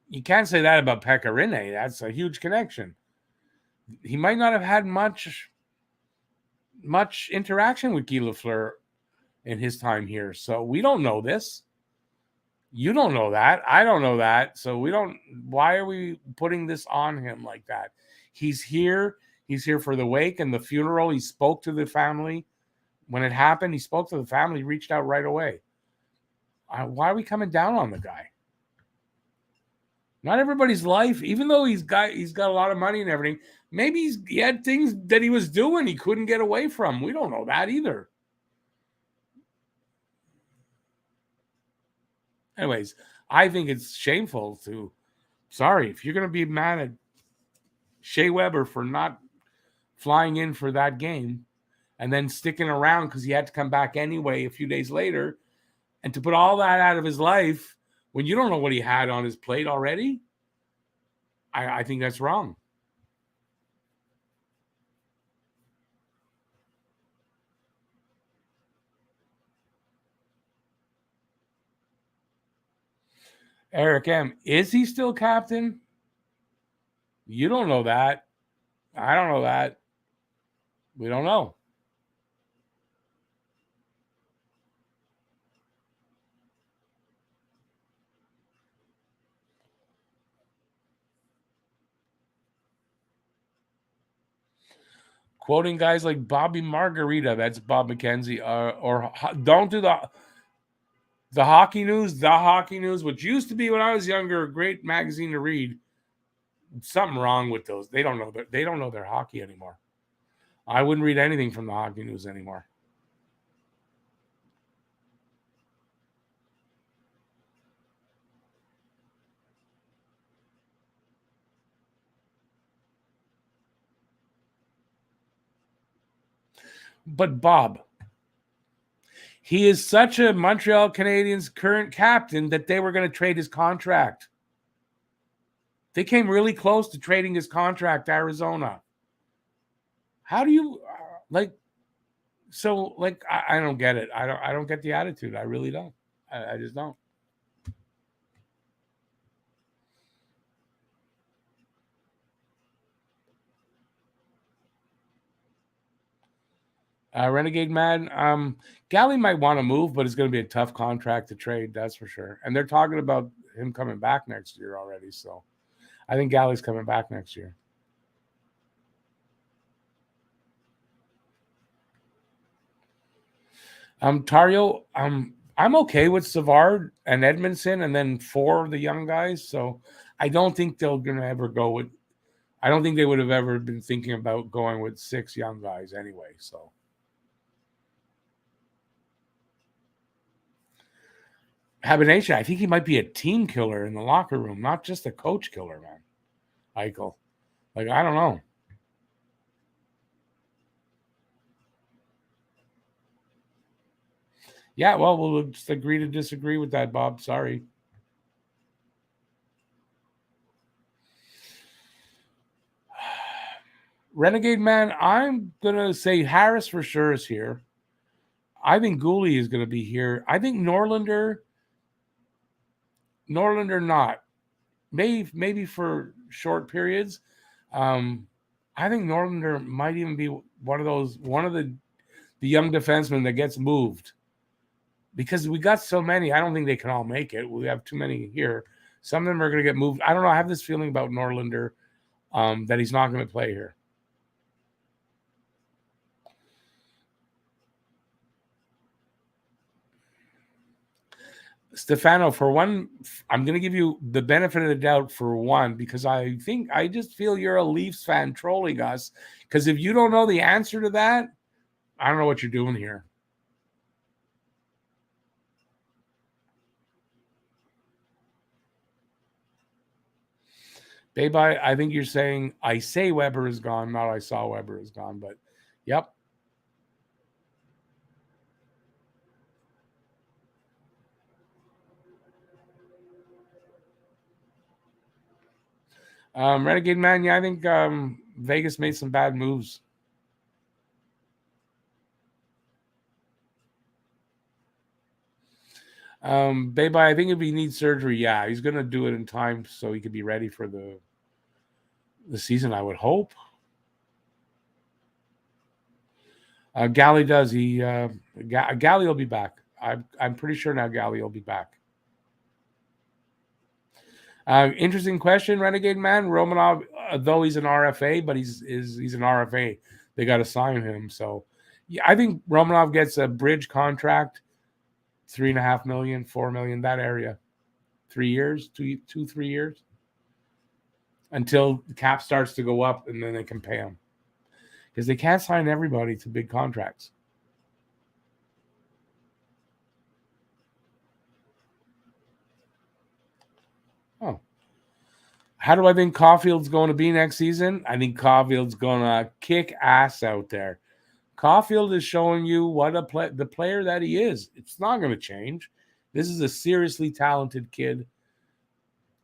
You can't say that about Pecorine. That's a huge connection. He might not have had much interaction with Guy Lafleur in his time here, so we don't know this. You don't know that. I don't know that. So we don't. Why are we putting this on him like that? He's here. He's here for the wake and the funeral. He spoke to the family when it happened. He spoke to the family. Reached out right away. Why are we coming down on the guy? Not everybody's life, even though he's got a lot of money and everything. Maybe he had things that he was doing he couldn't get away from. We don't know that either. Anyways, I think it's shameful to. Sorry, if you're going to be mad at Shea Weber for not flying in for that game and then sticking around because he had to come back anyway a few days later, and to put all that out of his life when you don't know what he had on his plate already, I think that's wrong. Eric M., is he still captain? You don't know that. I don't know that. We don't know. Quoting guys like Bobby Margarita, that's Bob McKenzie, or don't do the hockey news. The hockey news, which used to be when I was younger, a great magazine to read. Something wrong with those. They don't know their hockey anymore. I wouldn't read anything from the hockey news anymore. But Bob, he is such a Montreal Canadiens current captain that they were going to trade his contract. They came really close to trading his contract to Arizona. How do you like? So like, I don't get it. I don't get the attitude. I really don't. I just don't. Renegade Man, Galley might want to move, but it's going to be a tough contract to trade. That's for sure. And they're talking about him coming back next year already. So I think Galley's coming back next year. Tario, I'm okay with Savard and Edmondson, and then four of the young guys. So I don't think they're going to ever go with. I don't think they would have ever been thinking about going with six young guys anyway. So Habination, I think he might be a team killer in the locker room, not just a coach killer, man. Eichel, like I don't know. Yeah, well, we'll just agree to disagree with that, Bob. Sorry. Renegade Man, I'm gonna say Harris for sure is here. I think Gooley is gonna be here. I think Norlander not. Maybe for short periods. Um, I think Norlander might even be one of the young defensemen that gets moved because we got so many. I don't think they can all make it. We have too many here. Some of them are going to get moved. I don't know. I have this feeling about Norlander that he's not going to play here. Stefano, for one, I'm going to give you the benefit of the doubt for one because I just feel you're a Leafs fan trolling us. Because if you don't know the answer to that, I don't know what you're doing here. Babe, I think you're saying I say Weber is gone, not I saw Weber is gone. But yep. Renegade Man, yeah, I think Vegas made some bad moves. Babe, I think if he needs surgery, yeah, he's gonna do it in time so he could be ready for the season. I would hope. Galley does. Galley will be back. I'm pretty sure now. Galley will be back. Interesting question, Renegade Man. Romanov, though he's an RFA, but he's an RFA. They got to sign him. So, yeah, I think Romanov gets a bridge contract, 3.5 million, 4 million, that area, 3 years, 3 years, until the cap starts to go up, and then they can pay him because they can't sign everybody to big contracts. Oh. How do I think Caulfield's going to be next season? I think Caulfield's going to kick ass out there. Caulfield is showing you what the player that he is. It's not going to change. This is a seriously talented kid.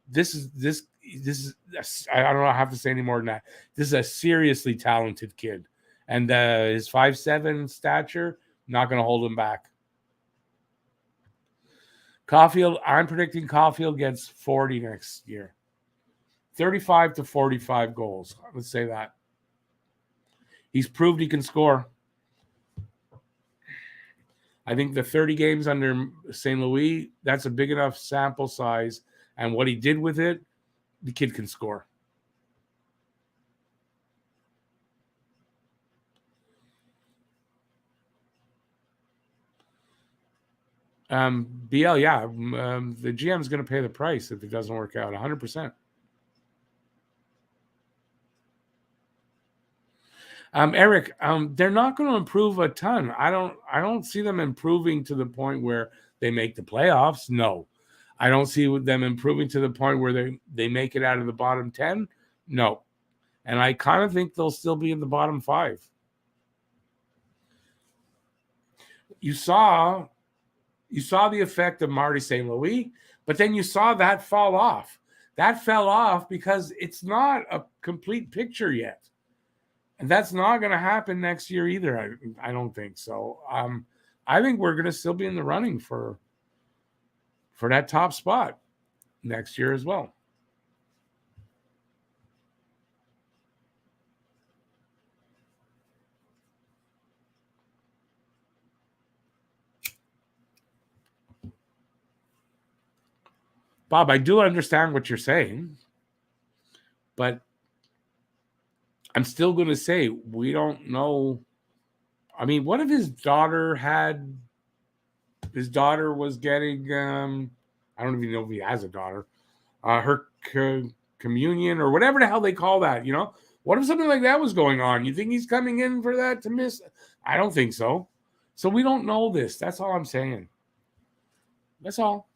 This is I don't know. I have to say any more than that. This is a seriously talented kid, and his 5'7" stature not going to hold him back. Caulfield, I'm predicting Caulfield gets 40 next year. 35 to 45 goals. Let's say that. He's proved he can score. I think the 30 games under St. Louis, that's a big enough sample size. And what he did with it, the kid can score. BL, yeah. The GM is going to pay the price if it doesn't work out, 100%. Eric, they're not going to improve a ton. I don't see them improving to the point where they make the playoffs. No. I don't see them improving to the point where they make it out of the bottom 10. No. And I kind of think they'll still be in the bottom 5. You saw the effect of Marty St. Louis, but then you saw that fall off. That fell off because it's not a complete picture yet. And that's not going to happen next year either. I don't think so. I think we're going to still be in the running for that top spot next year as well. Bob, I do understand what you're saying, but I'm still going to say we don't know. I mean, what if his daughter was getting, I don't even know if he has a daughter, her communion or whatever the hell they call that, What if something like that was going on? You think he's coming in for that to miss? I don't think so. So we don't know this. That's all I'm saying. That's all.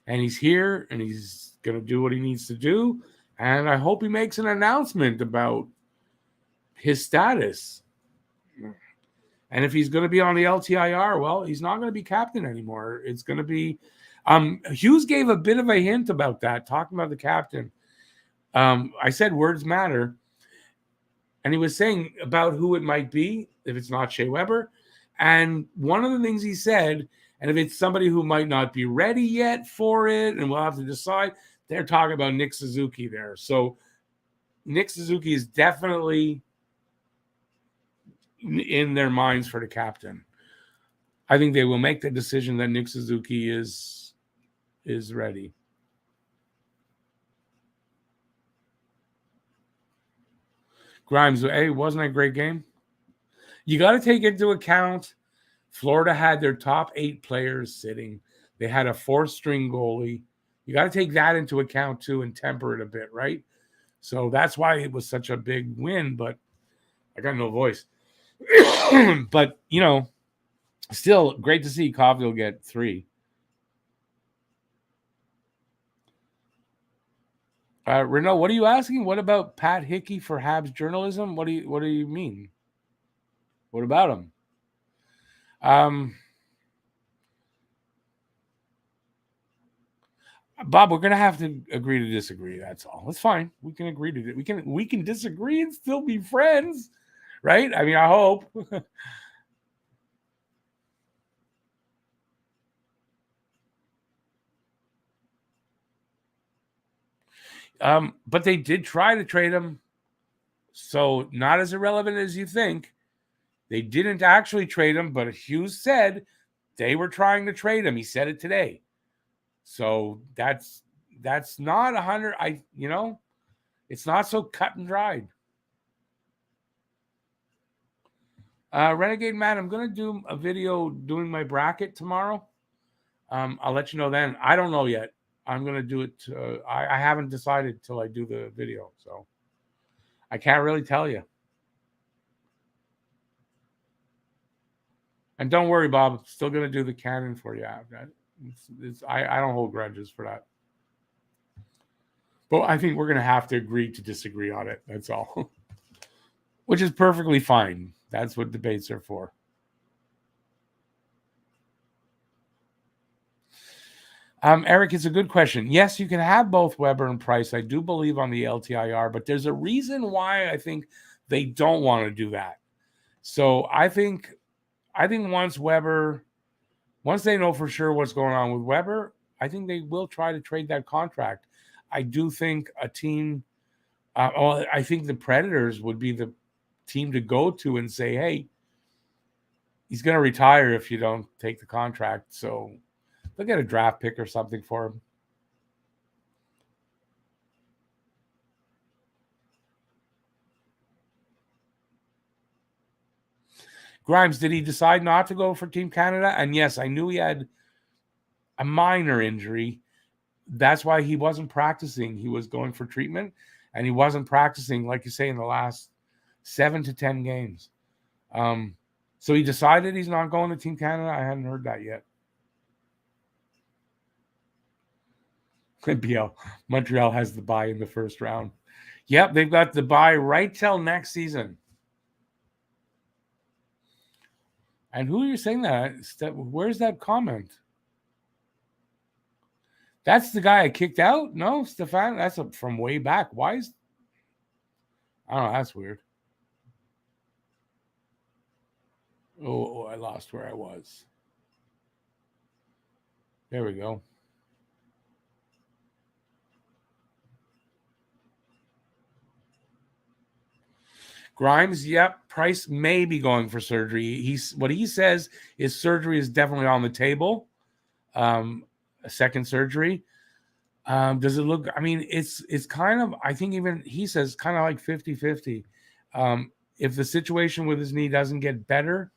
And he's here, and he's going to do what he needs to do. And I hope he makes an announcement about his status. And if he's going to be on the LTIR, well, he's not going to be captain anymore. It's going to be Hughes gave a bit of a hint about that, talking about the captain. I said words matter. And he was saying about who it might be, if it's not Shea Weber. And one of the things he said, and if it's somebody who might not be ready yet for it, and we'll have to decide, they're talking about Nick Suzuki there. So Nick Suzuki is definitely in their minds for the captain. I think they will make the decision that Nick Suzuki is ready. Grimes, hey, wasn't that a great game? You got to take into account Florida had their top 8 players sitting. They had a 4th-string goalie. You got to take that into account too and temper it a bit, right? So that's why it was such a big win, but I got no voice. But, still great to see Caulfield get 3. Renault, what are you asking? What about Pat Hickey for Habs journalism? What do you mean? What about him? Bob, we're gonna have to agree to disagree. That's all. It's fine. We can agree to it. We can disagree and still be friends, right? I mean, I hope. But they did try to trade him. So not as irrelevant as you think. They didn't actually trade him, but Hughes said they were trying to trade him. He said it today. So that's not 100. It's not so cut and dried. Renegade Man, I'm going to do a video doing my bracket tomorrow. I'll let you know then. I don't know yet. I'm going to do it. I haven't decided till I do the video. So I can't really tell you. And don't worry, Bob. I'm still going to do the canon for you. I don't hold grudges for that. But I think we're going to have to agree to disagree on it. That's all. Which is perfectly fine. That's what debates are for. Eric, it's a good question. Yes, you can have both Weber and Price. I do believe on the LTIR, but there's a reason why I think they don't want to do that. So I think once they know for sure what's going on with Weber, I think they will try to trade that contract. I do think a team, I think the Predators would be the team to go to and say, hey, he's going to retire if you don't take the contract. So they'll get a draft pick or something for him. Grimes, did he decide not to go for Team Canada? And yes, I knew he had a minor injury. That's why he wasn't practicing. He was going for treatment, and he wasn't practicing, like you say, in the last 7 to 10 games. So he decided he's not going to Team Canada. I hadn't heard that yet. BL, Montreal has the bye in the first round. Yep, they've got the bye right till next season. And who are you saying that? Where's that comment? That's the guy I kicked out? No, Stefan, that's from way back. Why is... I don't know, that's weird. Oh, I lost where I was. There we go. Grimes, yep. Price may be going for surgery. What he says is surgery is definitely on the table. A second surgery. Does it look... I mean, it's kind of... I think even he says kind of like 50-50. If the situation with his knee doesn't get better,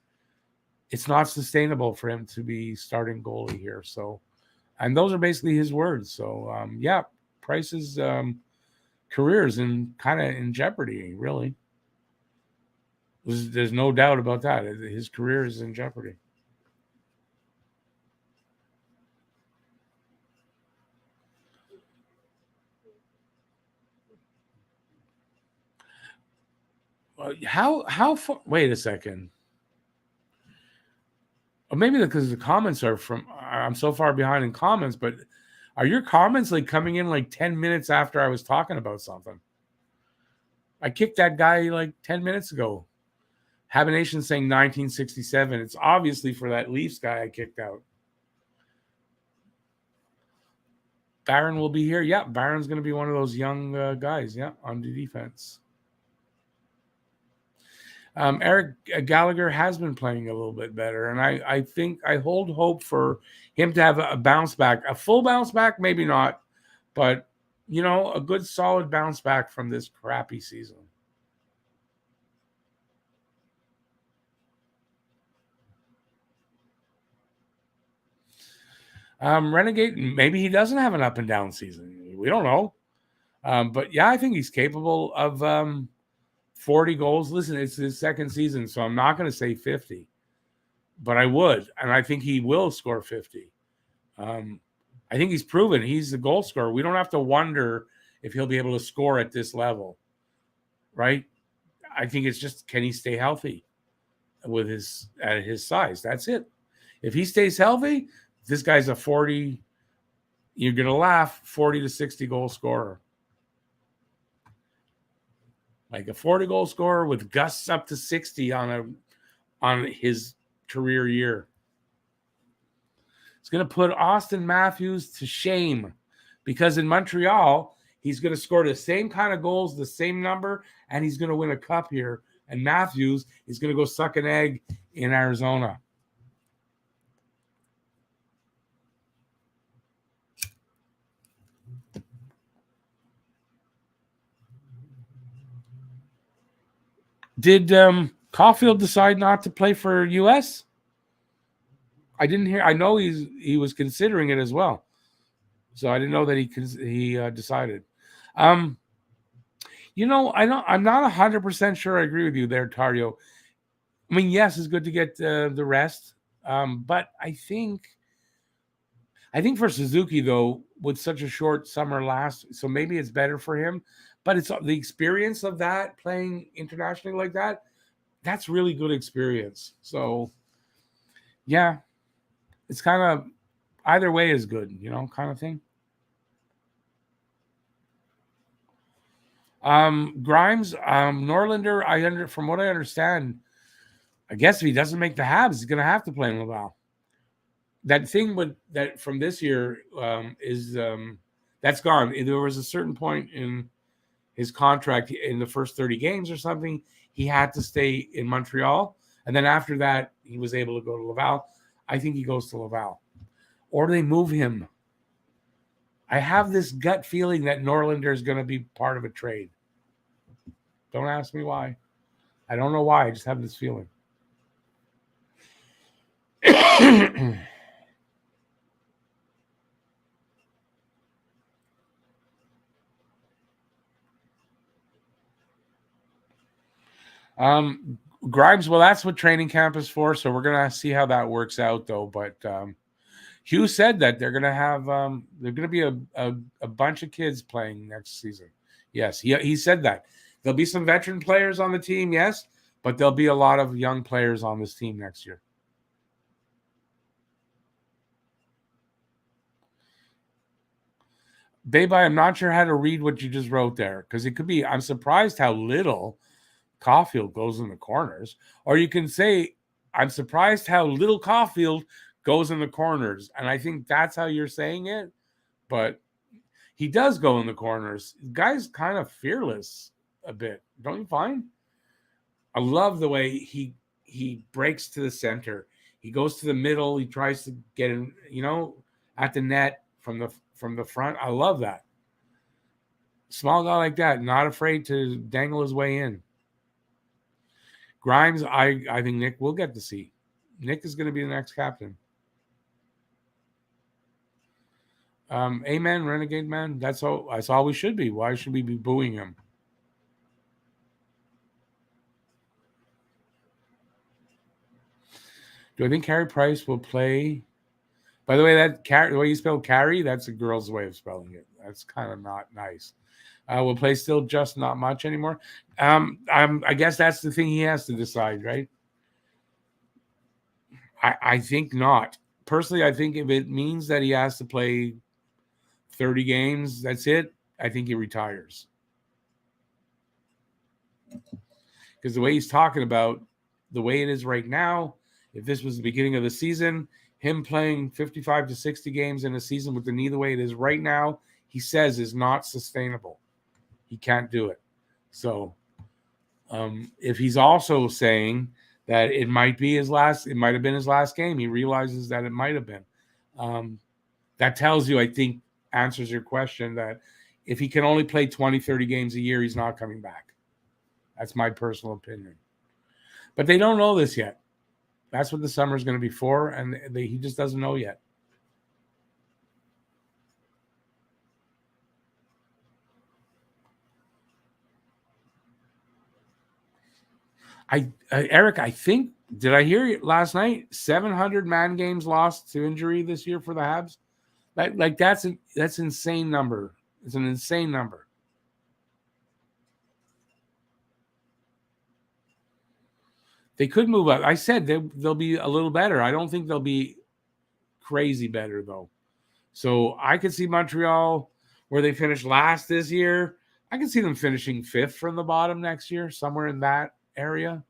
it's not sustainable for him to be starting goalie here. So, and those are basically his words. So, yeah, Price's career is kind of in jeopardy, really. There's no doubt about that. His career is in jeopardy. How far? Wait a second. Or maybe because the comments are from... I'm so far behind in comments, but are your comments like coming in like 10 minutes after I was talking about something? I kicked that guy like 10 minutes ago. Habination saying 1967. It's obviously for that Leafs guy I kicked out. Barron will be here. Yeah, Barron's going to be one of those young guys, yeah, on the defense. Eric Gallagher has been playing a little bit better, and I think I hold hope for him to have a bounce back. A full bounce back, maybe not, but, a good solid bounce back from this crappy season. Renegade, maybe he doesn't have an up and down season. We don't know. But yeah, I think he's capable of 40 goals. Listen, it's his second season, so I'm not going to say 50, but I would. And I think he will score 50. I think he's proven he's the goal scorer. We don't have to wonder if he'll be able to score at this level, right? I think it's just, can he stay healthy at his size? That's it. If he stays healthy, this guy's a 40, you're going to laugh, 40 to 60 goal scorer. Like a 40 goal scorer with gusts up to 60 on his career year. It's going to put Austin Matthews to shame, because in Montreal, He's going to score the same kind of goals, the same number, and he's going to win a cup here. And Matthews is going to go suck an egg in Arizona. Did Caulfield decide not to play for US? I didn't hear. I know he was considering it as well, so I didn't know that he decided. I'm not 100% sure. I agree with you there, Tario. I mean, yes, it's good to get the rest, but I think for Suzuki though, with such a short summer last, so maybe it's better for him. But it's the experience of that playing internationally like that. That's really good experience. So, yeah, it's kind of either way is good, kind of thing. Grimes, Norlander, from what I understand, I guess if he doesn't make the Habs, he's going to have to play in Laval. That thing with that from this year is that's gone. There was a certain point in his contract in the first 30 games or something, he had to stay in Montreal. And then after that, he was able to go to Laval. I think he goes to Laval. Or they move him. I have this gut feeling that Norlander is going to be part of a trade. Don't ask me why. I don't know why. I just have this feeling. Grimes, well, that's what training camp is for. So we're going to see how that works out, though. But Hugh said that they're going to have they're going to be a bunch of kids playing next season. Yes, he said that. There'll be some veteran players on the team, yes, but there'll be a lot of young players on this team next year. Babe, I'm not sure how to read what you just wrote there because it could be, I'm surprised how little Caulfield goes in the corners. Or you can say, I'm surprised how little Caulfield goes in the corners. And I think that's how you're saying it. But he does go in the corners. The guy's kind of fearless a bit. Don't you find? I love the way he breaks to the center. He goes to the middle. He tries to get in, at the net from the front. I love that. Small guy like that, not afraid to dangle his way in. Grimes, I think Nick will get to see. Nick is going to be the next captain. Amen, Renegade Man. That's all we should be. Why should we be booing him? Do I think Carey Price will play? By the way, the way you spell Carey, that's a girl's way of spelling it. That's kind of not nice. Will play still just not much anymore. I guess that's the thing he has to decide, right? I think not. Personally, I think if it means that he has to play 30 games, that's it. I think he retires. Because the way he's talking about the way it is right now, if this was the beginning of the season, him playing 55 to 60 games in a season with the knee the way it is right now, he says is not sustainable. He can't do it. So if he's also saying that it might have been his last game, he realizes that it might have been. That tells you, I think, answers your question that if he can only play 20, 30 games a year, he's not coming back. That's my personal opinion. But they don't know this yet. That's what the summer is going to be for, and he just doesn't know yet. Eric, I think, did I hear last night 700 man games lost to injury this year for the Habs? That's insane number. It's an insane number. They could move up. I said they'll be a little better. I don't think they'll be crazy better though. So I could see Montreal where they finished last this year. I can see them finishing 5th from the bottom next year, somewhere in that area.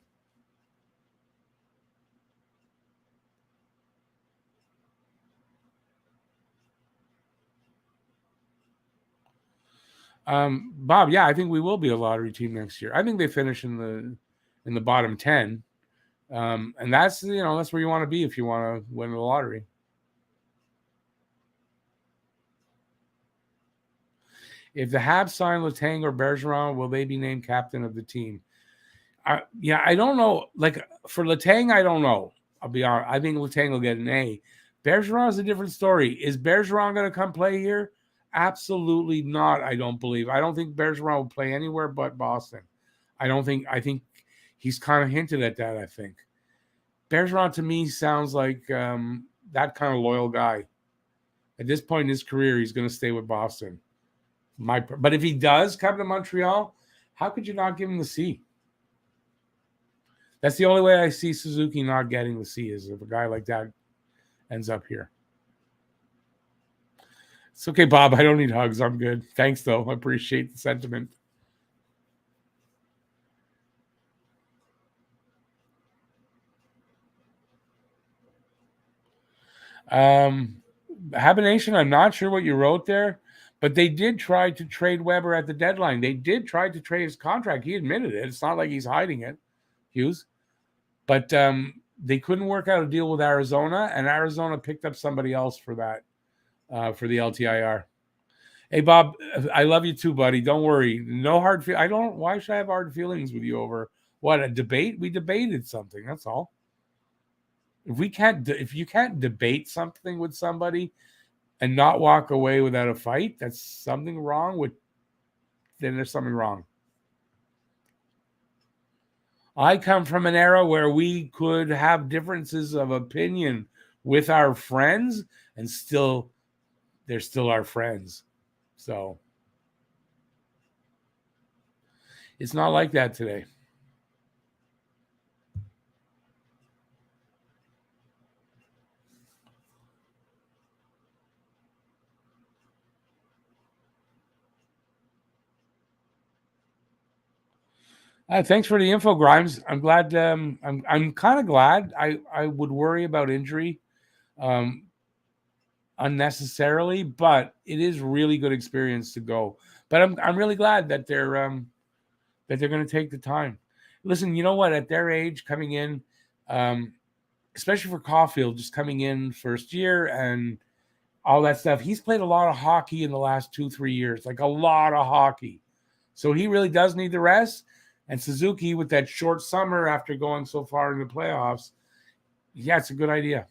Bob, yeah, I think we will be a lottery team next year. I think they finish in the bottom 10. And that's that's where you want to be if you want to win the lottery. If the Habs sign Letang or Bergeron, will they be named captain of the team? I don't know. Like for Letang, I don't know. I'll be honest. I think Letang will get an A. Bergeron is a different story. Is Bergeron going to come play here? Absolutely not. I don't believe. I don't think Bergeron will play anywhere but Boston. I think he's kind of hinted at that. I think Bergeron to me sounds like that kind of loyal guy. At this point in his career, he's going to stay with Boston. But if he does come to Montreal, how could you not give him the C? That's the only way I see Suzuki not getting the C is if a guy like that ends up here. It's okay, Bob. I don't need hugs. I'm good. Thanks, though. I appreciate the sentiment. Habination, I'm not sure what you wrote there, but they did try to trade Weber at the deadline. They did try to trade his contract. He admitted it. It's not like he's hiding it, Hughes. But they couldn't work out a deal with Arizona, and Arizona picked up somebody else for that, for the LTIR. Hey, Bob, I love you too, buddy. Don't worry. No hard I don't. Why should I have hard feelings with you over what a debate? We debated something. That's all. If you can't debate something with somebody and not walk away without a fight, that's something wrong with. Then there's something wrong. I come from an era where we could have differences of opinion with our friends, and they're still our friends. So it's not like that today. Thanks for the info, Grimes. I'm glad. I'm kind of glad. I would worry about injury um, unnecessarily, but it is really good experience to go. But I'm really glad that they're going to take the time. Listen, you know what? At their age, coming in, um, especially for Caulfield, just coming in first year and all that stuff. He's played a lot of hockey in the last 2-3 years, like a lot of hockey. So he really does need the rest. And Suzuki, with that short summer after going so far in the playoffs, yeah, it's a good idea.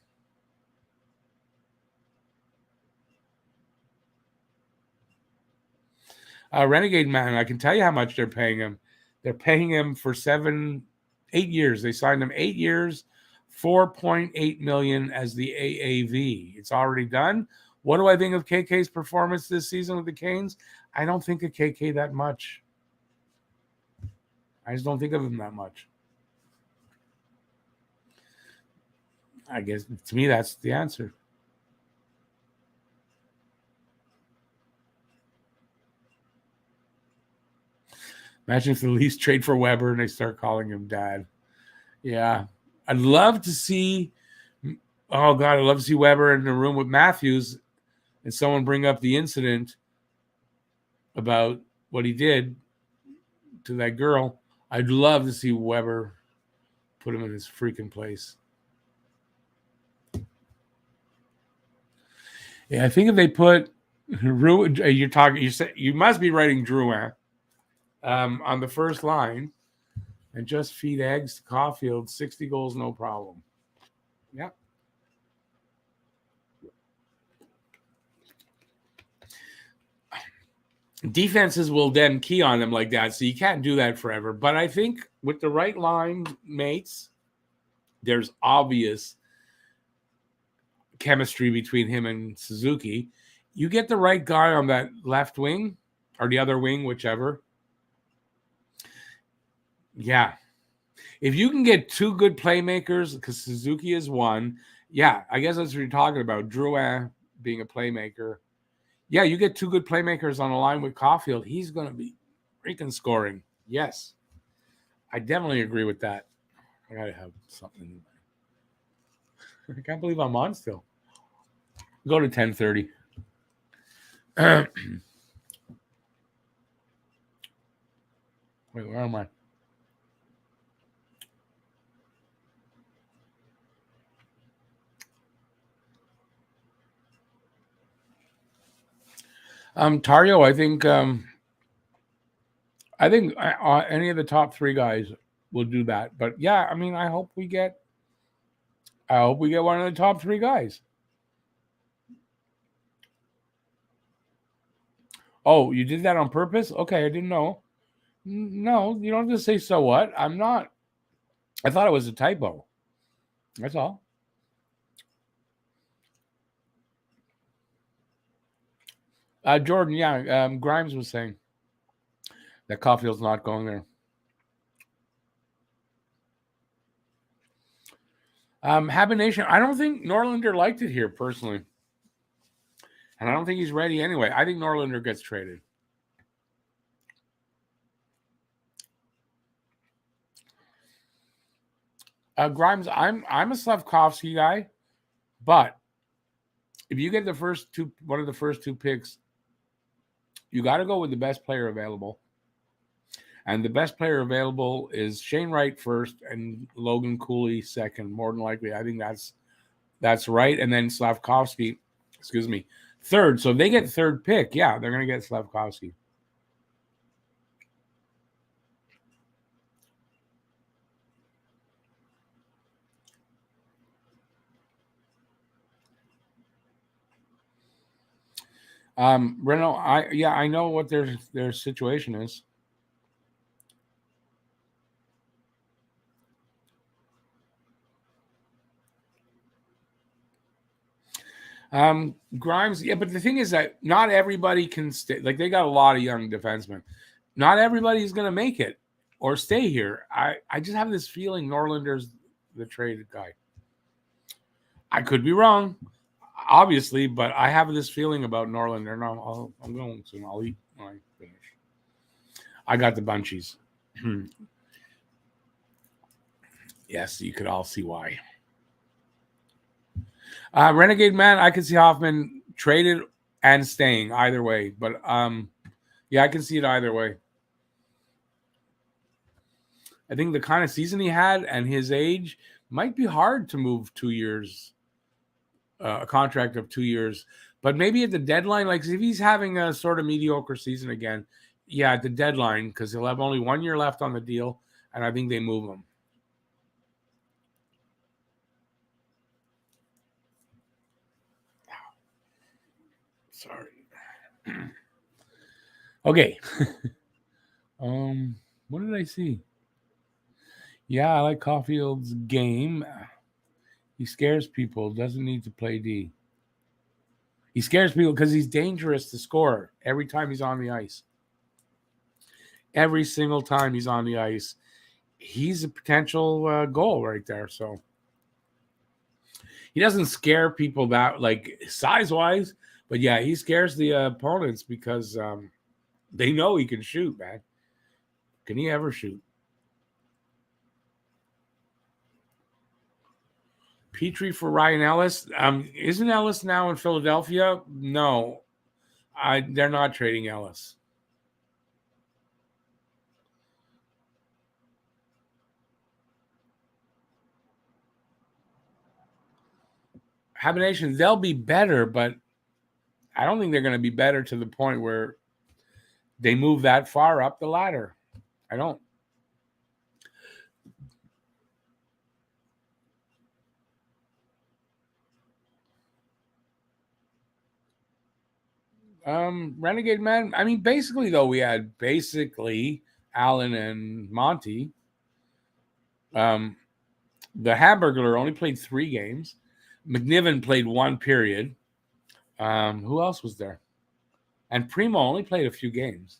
Renegade Man, I can tell you how much they're paying him. They're paying him for 8 years. They signed him 8 years, 4.8 million as the AAV. It's already done. What do I think of KK's performance this season with the Canes? I don't think of KK that much. I just don't think of him that much. I guess to me, that's the answer. Imagine if the Leafs trade for Weber and they start calling him dad. Yeah. I'd love to see, oh God, I'd love to see Weber in the room with Matthews and someone bring up the incident about what he did to that girl. I'd love to see Weber put him in his freaking place. Yeah, I think if they put you must be writing Drouin on the first line and just feed eggs to Caulfield, 60 goals, no problem. Yeah. Defenses will then key on them like that, so you can't do that forever. But I think with the right line mates, there's obvious chemistry between him and Suzuki. You get the right guy on that left wing or the other wing, whichever. Yeah. If you can get two good playmakers, because Suzuki is one, yeah, I guess that's what you're talking about. Drouin being a playmaker. Yeah, you get two good playmakers on a line with Caulfield. He's going to be freaking scoring. Yes. I definitely agree with that. I got to have something. I can't believe I'm on still. Go to 10:30. Wait, where am I? Tario, I think any of the top three guys will do that. But yeah, I mean, I hope we get one of the top three guys. Oh, you did that on purpose? Okay, I didn't know. No, you don't have to say so what. I'm not. I thought it was a typo. That's all. Jordan, yeah, Grimes was saying that Caulfield's not going there. Habination, I don't think Norlander liked it here personally. And I don't think he's ready anyway. I think Norlander gets traded. Grimes, I'm a Slavkovsky guy, but if you get one of the first two picks, you got to go with the best player available. And the best player available is Shane Wright first and Logan Cooley second, more than likely. I think that's right. And then Slavkovsky, third. So if they get third pick, yeah, they're going to get Slavkovsky. Reno, I know what their situation is. Grimes, yeah, but the thing is that not everybody can stay. Like they got a lot of young defensemen. Not everybody's going to make it or stay here. I just have this feeling Norlander's the traded guy. I could be wrong, obviously, but I have this feeling about Norlander. No, I'm going soon. I'll eat when I finish. I got the bunchies. Yes, you could all see why. Renegade Man, I can see Hoffman traded and staying either way, but yeah, I can see it either way. I think the kind of season he had and his age might be hard to move 2 years, a contract of 2 years, but maybe at the deadline, like if he's having a sort of mediocre season again, yeah, at the deadline, because he'll have only 1 year left on the deal, and I think they move him. Sorry. Okay. What did I see? Yeah, I like Caulfield's game. He scares people. Doesn't need to play D. He scares people because he's dangerous to score every time he's on the ice. Every single time he's on the ice, he's a potential goal right there. So he doesn't scare people that like size-wise, but yeah, he scares the opponents because they know he can shoot, man. Can he ever shoot? Petrie for Ryan Ellis. Isn't Ellis now in Philadelphia? No, they're not trading Ellis. Habination, they'll be better, but I don't think they're going to be better to the point where they move that far up the ladder. I don't. Renegade Man. I mean, basically, though, we had Allen and Monty. The Hamburglar only played 3 games. McNiven played 1 period. Who else was there? And Primo only played a few games.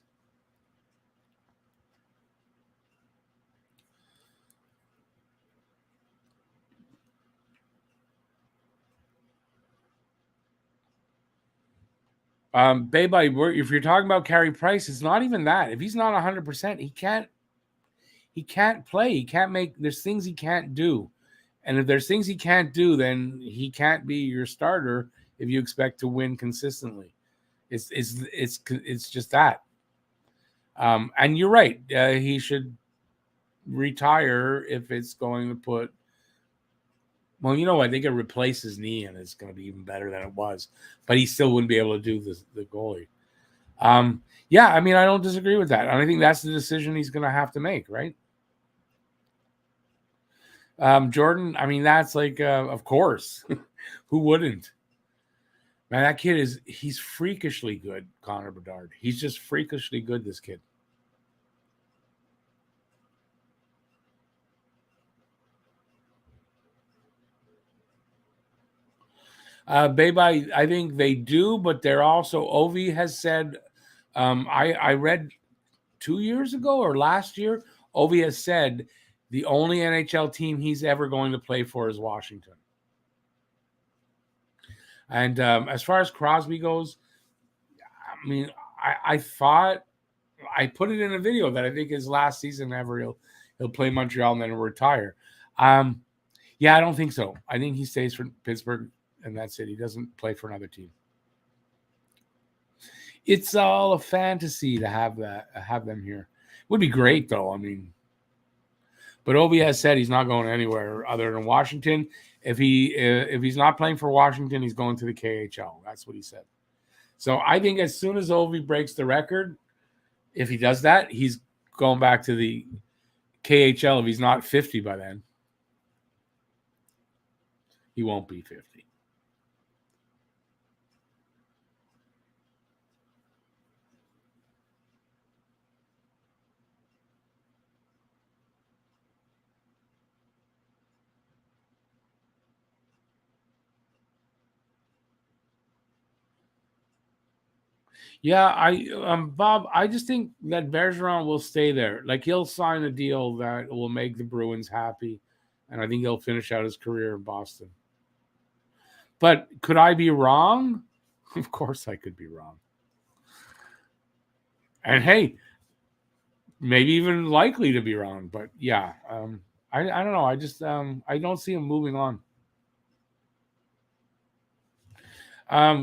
If you're talking about Carey Price, it's not even that. If he's not 100%, he can't play. He can't make. There's things he can't do, and if there's things he can't do, then he can't be your starter if you expect to win consistently. It's just that. And you're right. He should retire if it's going to put. Well, you know what? They could replace his knee, and it's going to be even better than it was. But he still wouldn't be able to do the goalie. Yeah, I mean, I don't disagree with that. And I think that's the decision he's going to have to make, right? Jordan, I mean, that's like, of course. Who wouldn't? Man, that kid he's freakishly good, Connor Bedard. He's just freakishly good, this kid. Beba, I think they do, but they're also, Ovi has said, I read 2 years ago or last year, Ovi has said the only NHL team he's ever going to play for is Washington. And as far as Crosby goes, I mean, I thought I put it in a video that I think his last season ever he'll play Montreal and then retire. Yeah, I don't think so. I think he stays for Pittsburgh and that's it. He doesn't play for another team. It's all a fantasy to have them here. Would be great though. I mean, but Obi has said he's not going anywhere other than Washington. If he's not playing for Washington, he's going to the KHL. That's what he said. So I think as soon as Ovi breaks the record, if he does that, he's going back to the KHL. If he's not 50 by then, he won't be 50. Yeah, Bob, I just think that Bergeron will stay there. Like he'll sign a deal that will make the Bruins happy, and I think he'll finish out his career in Boston. But could I be wrong? Of course I could be wrong. And hey, maybe even likely to be wrong. But yeah, I don't know. I just I don't see him moving on.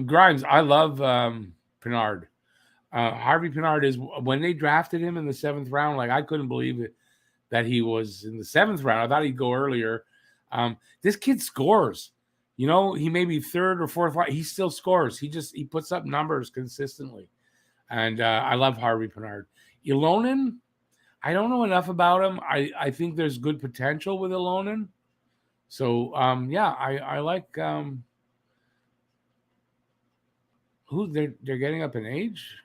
Grimes, I love Pinard. Harvey Pinard is when they drafted him in the 7th round. Like I couldn't believe it that he was in the 7th round. I thought he'd go earlier. This kid scores. You know, he may be 3rd or 4th. He still scores. He puts up numbers consistently, and I love Harvey Pinard. Ilonen, I don't know enough about him. I think there's good potential with Ilonen. So yeah, I like who they're getting up in age.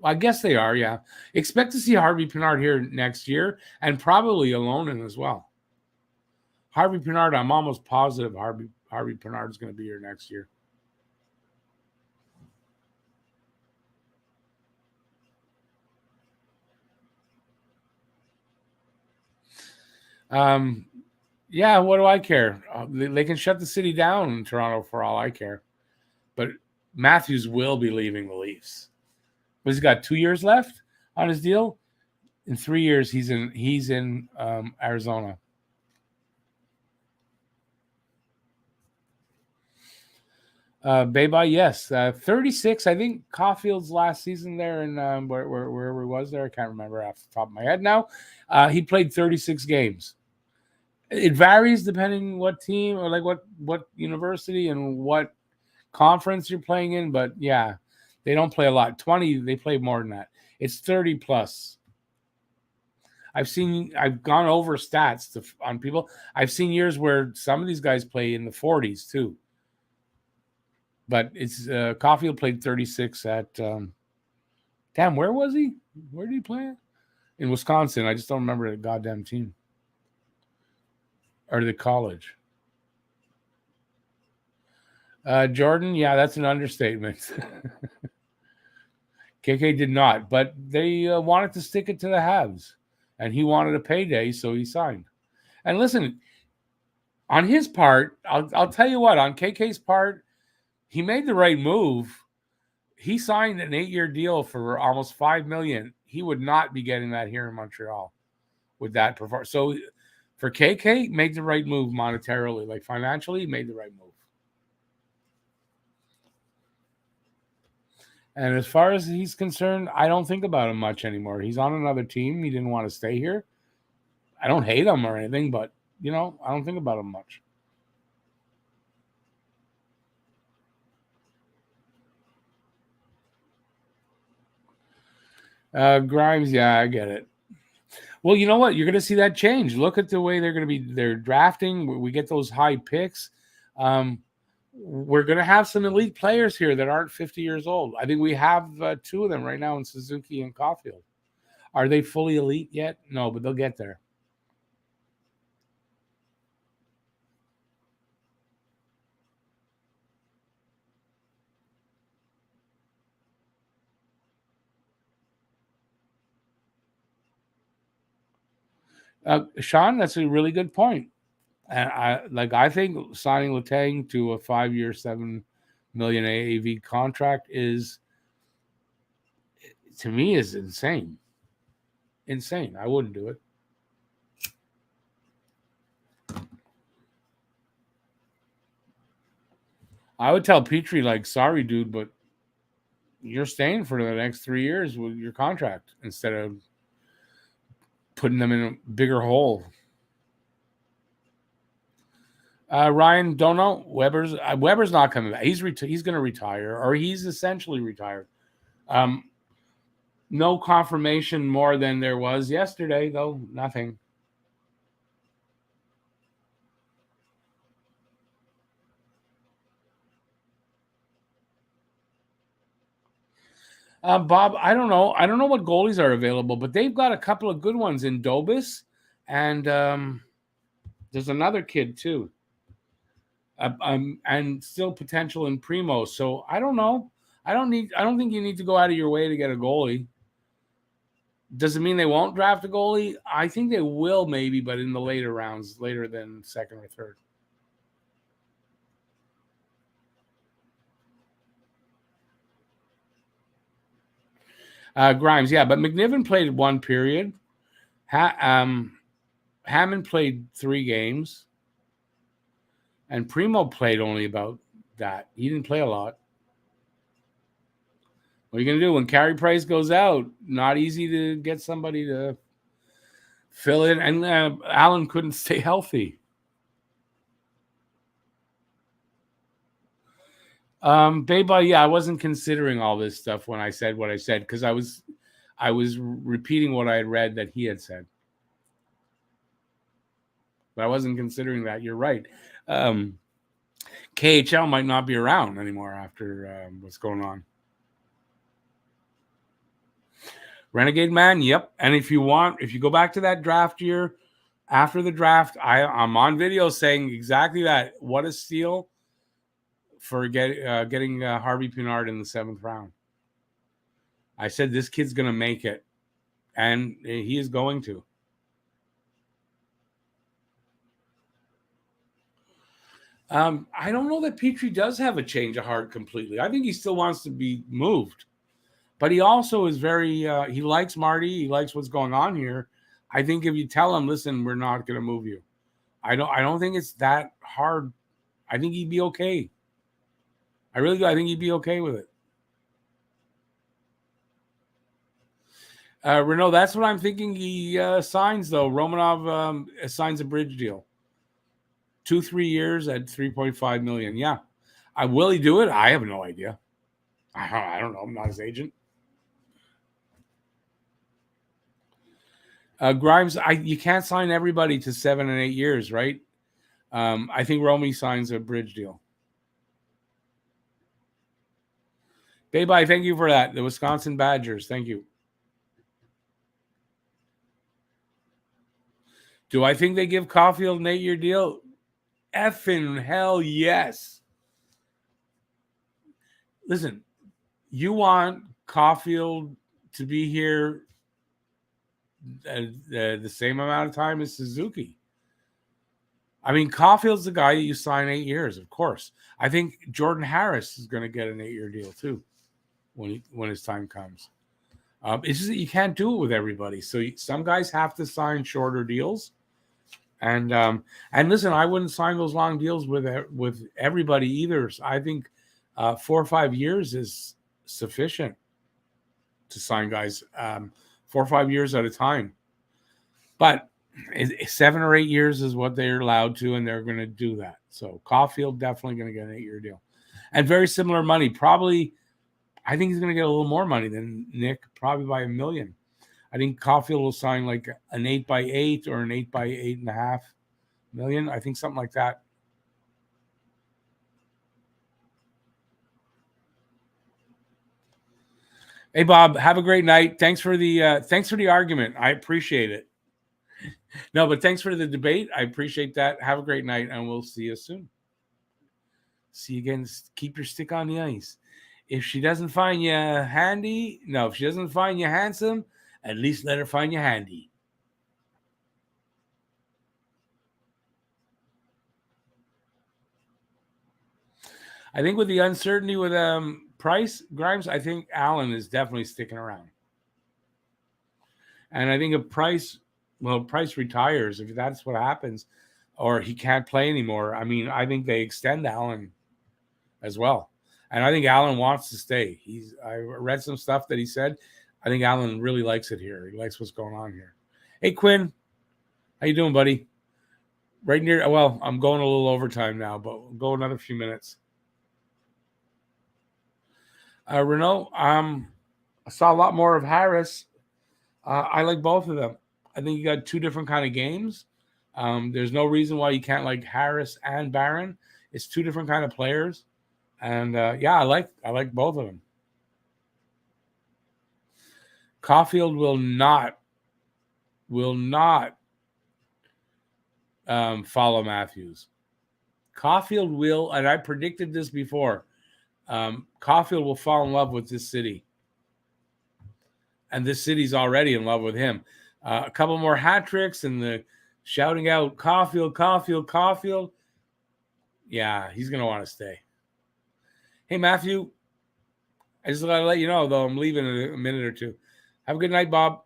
I guess they are, yeah. Expect to see Harvey Pinard here next year and probably Ilonen as well. Harvey Pinard, I'm almost positive Harvey Pinard is going to be here next year. Yeah, what do I care? They can shut the city down in Toronto for all I care. But Matthews will be leaving the Leafs. But he's got 2 years left on his deal. In 3 years, he's in Arizona. Beba, yes, 36. I think Caulfield's last season there, and wherever he was there, I can't remember off the top of my head now. He played 36 games. It varies depending what team or like what university and what conference you're playing in, but yeah, they don't play a lot. 20, they play more than that. It's 30 plus. I've gone over stats on people. I've seen years where some of these guys play in the 40s too. But it's Caulfield played 36 at damn, where was he? Where did he play? In Wisconsin. I just don't remember the goddamn team. Or the college. Jordan, yeah, that's an understatement. KK did not, but they wanted to stick it to the Habs, and he wanted a payday, so he signed. And listen, on his part, I'll tell you what, on KK's part, he made the right move. He signed an 8-year deal for almost $5 million. He would not be getting that here in Montreal with that performance. So for KK, made the right move monetarily, like financially, made the right move. And as far as he's concerned, I don't think about him much anymore. He's on another team. He didn't want to stay here. I don't hate him or anything, but, I don't think about him much. Grimes, yeah, I get it. Well, you know what? You're going to see that change. Look at the way they're drafting. We get those high picks. We're going to have some elite players here that aren't 50 years old. I think we have two of them right now in Suzuki and Caulfield. Are they fully elite yet? No, but they'll get there. Sean, that's a really good point. And I think signing Letang to a 5-year, $7 million AAV contract is, to me, is insane. Insane. I wouldn't do it. I would tell Petrie, like, sorry, dude, but you're staying for the next 3 years with your contract instead of putting them in a bigger hole. Ryan, don't know. Weber's not coming back. He's going to retire, or he's essentially retired. No confirmation more than there was yesterday, though. Nothing. Bob, I don't know. I don't know what goalies are available, but they've got a couple of good ones in Dobis, and there's another kid too. And still potential in Primo. So I don't know. I don't think you need to go out of your way to get a goalie. Does it mean they won't draft a goalie? I think they will, maybe, but in the later rounds, later than second or third. Grimes, yeah, but McNiven played one period. Hammond played 3 games, and Primo played only about that. He didn't play a lot. What are you going to do when Carey Price goes out? Not easy to get somebody to fill in, and Allen couldn't stay healthy. Beba, yeah, I wasn't considering all this stuff when I said what I said because I was repeating what I had read that he had said, but I wasn't considering that. You're right. KHL might not be around anymore after what's going on. Renegade Man, yep. And if you go back to that draft year, after the draft, I'm on video saying exactly that. What a steal for getting Harvey Pinard in the 7th round. I said this kid's going to make it, and he is going to. I don't know that Petrie does have a change of heart completely. I think he still wants to be moved. But he also is very, he likes Marty. He likes what's going on here. I think if you tell him, listen, we're not going to move you. I don't think it's that hard. I think he'd be okay. I really do. I think he'd be okay with it. Renault, that's what I'm thinking he signs, though. Romanov signs a bridge deal. 2-3 years at $3.5 million. Yeah. Will he do it? I have no idea. I don't know. I'm not his agent. Grimes, you can't sign everybody to 7 and 8 years, right? I think Romy signs a bridge deal. Bye-bye. Thank you for that. The Wisconsin Badgers. Thank you. Do I think they give Caulfield an 8-year deal? Effing hell yes. Listen, you want Caulfield to be here the same amount of time as Suzuki. I mean, Caulfield's the guy that you sign 8 years, of course. I think Jordan Harris is going to get an 8-year deal too when his time comes. It's just that you can't do it with everybody. So some guys have to sign shorter deals. And listen, I wouldn't sign those long deals with everybody either. So I think 4 or 5 years is sufficient to sign guys 4 or 5 years at a time. But 7 or 8 years is what they're allowed to, and they're going to do that. So Caulfield definitely going to get an 8-year deal. And very similar money. Probably, I think he's going to get a little more money than Nick, probably by $1 million. I think Caulfield will sign like an 8x8 or an 8x8.5 million. I think something like that. Hey Bob, have a great night. Thanks for the argument. I appreciate it. No, but thanks for the debate. I appreciate that. Have a great night, and we'll see you soon. See you again. Keep your stick on the ice. If she doesn't find you handy, no, if she doesn't find you handsome, at least let her find you handy. I think with the uncertainty with Price, Grimes, I think Allen is definitely sticking around. And I think if Price retires, if that's what happens, or he can't play anymore, I mean, I think they extend Allen as well. And I think Allen wants to stay. I read some stuff that he said. I think Allen really likes it here. He likes what's going on here. Hey, Quinn. How you doing, buddy? Right near, well, I'm going a little overtime now, but we'll go another few minutes. Renault, I saw a lot more of Harris. I like both of them. I think you got two different kind of games. There's no reason why you can't like Harris and Barron. It's two different kind of players. And yeah, I like both of them. Caulfield will not follow Matthews. Caulfield will, and I predicted this before. Caulfield will fall in love with this city, and this city's already in love with him. A couple more hat tricks and the shouting out Caulfield, Caulfield, Caulfield. Yeah, he's gonna want to stay. Hey, Matthew, I just gotta let you know, though, I'm leaving in a minute or two. Have a good night, Bob.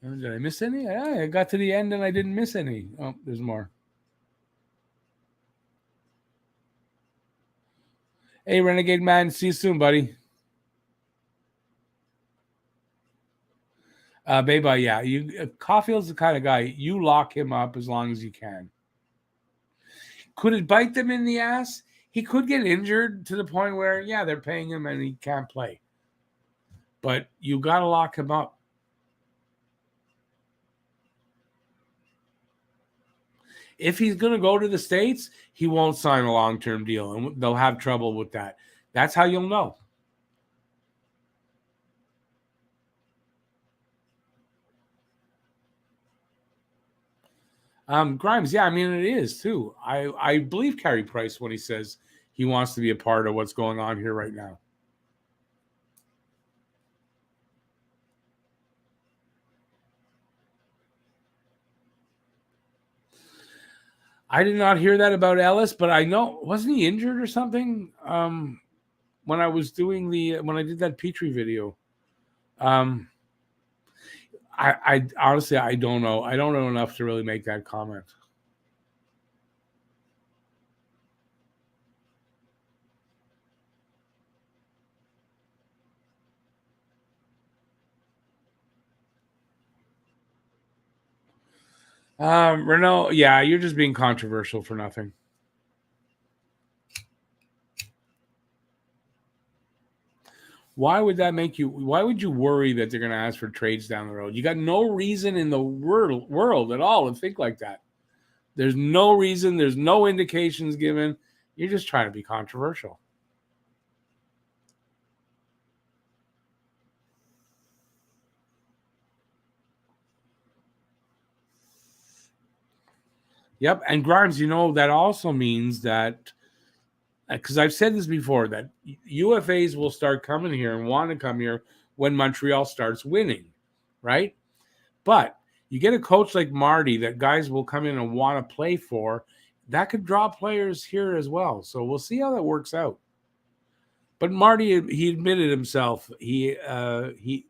Did I miss any? I got to the end and I didn't miss any. Oh, there's more. Hey, Renegade Man. See you soon, buddy. Beba, yeah. Caulfield's the kind of guy, you lock him up as long as you can. Could it bite them in the ass? He could get injured to the point where, yeah, they're paying him and he can't play. But you got to lock him up. If he's going to go to the States, he won't sign a long-term deal, and they'll have trouble with that. That's how you'll know. Grimes, yeah, I mean, it is, too. I believe Carey Price when he says he wants to be a part of what's going on here right now. I did not hear that about Ellis, but I know, wasn't he injured or something? When I was doing when I did that Petrie video. I honestly, I don't know. I don't know enough to really make that comment. Renault, yeah, you're just being controversial for nothing. Why would that make you? Why would you worry that they're going to ask for trades down the road? You got no reason in the world at all to think like that. There's no reason. There's no indications given. You're just trying to be controversial. Yep. And Grimes, that also means that, because I've said this before, that UFAs will start coming here and want to come here when Montreal starts winning, right? But you get a coach like Marty that guys will come in and want to play for, that could draw players here as well. So we'll see how that works out. But Marty, he admitted himself, the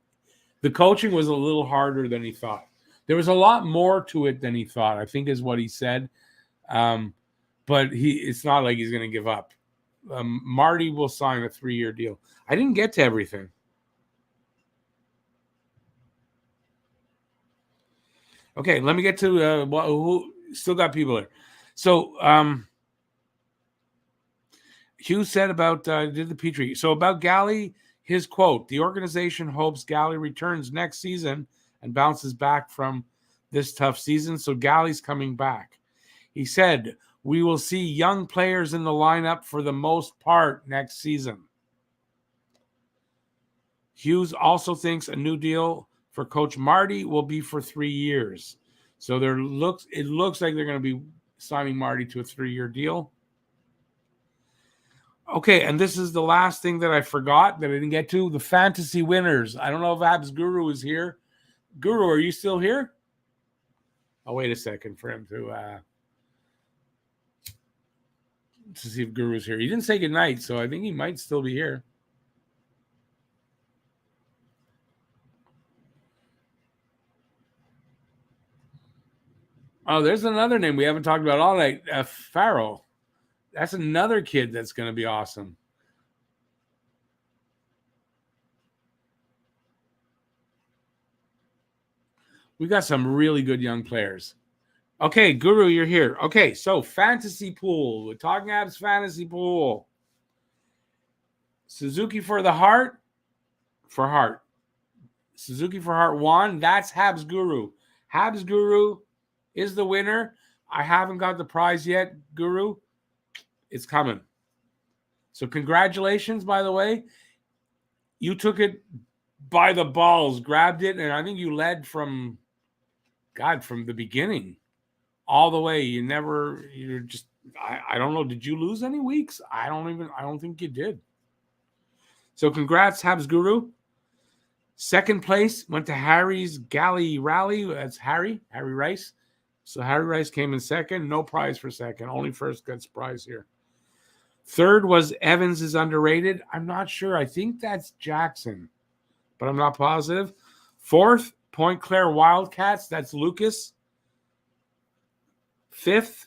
coaching was a little harder than he thought. There was a lot more to it than he thought, I think is what he said. but it's not like he's going to give up. Marty will sign a 3-year deal. I didn't get to everything. Okay, let me get to who still got people there. So Hugh said about did the Petrie. So about Galley, his quote: "The organization hopes Galley returns next season and bounces back from this tough season. So Galley's coming back." He said, "We will see young players in the lineup for the most part next season." Hughes also thinks a new deal for Coach Marty will be for 3 years. So it looks like they're going to be signing Marty to a 3-year deal. Okay, and this is the last thing that I forgot that I didn't get to, the fantasy winners. I don't know if Habs Guru is here. Guru, are you still here? I'll wait a second for him to see if Guru's here. He didn't say goodnight, so I think he might still be here. Oh, there's another name we haven't talked about all night, Farrell. That's another kid that's going to be awesome. We got some really good young players. Okay, Guru, you're here. Okay, so fantasy pool. We're talking Habs fantasy pool. Suzuki for the heart. For heart. Suzuki for heart 1. That's Habs Guru. Habs Guru is the winner. I haven't got the prize yet, Guru. It's coming. So congratulations, by the way. You took it by the balls, grabbed it, and I think you led from the beginning all the way. You're just, I don't know. Did you lose any weeks? I don't think you did. So congrats, Habs Guru. Second place went to Harry's Galley Rally. That's Harry Rice. So Harry Rice came in second. No prize for second. Only first gets prize here. Third was Evans is underrated. I'm not sure. I think that's Jackson, but I'm not positive. Fourth, Point Claire Wildcats. That's Lucas. Fifth,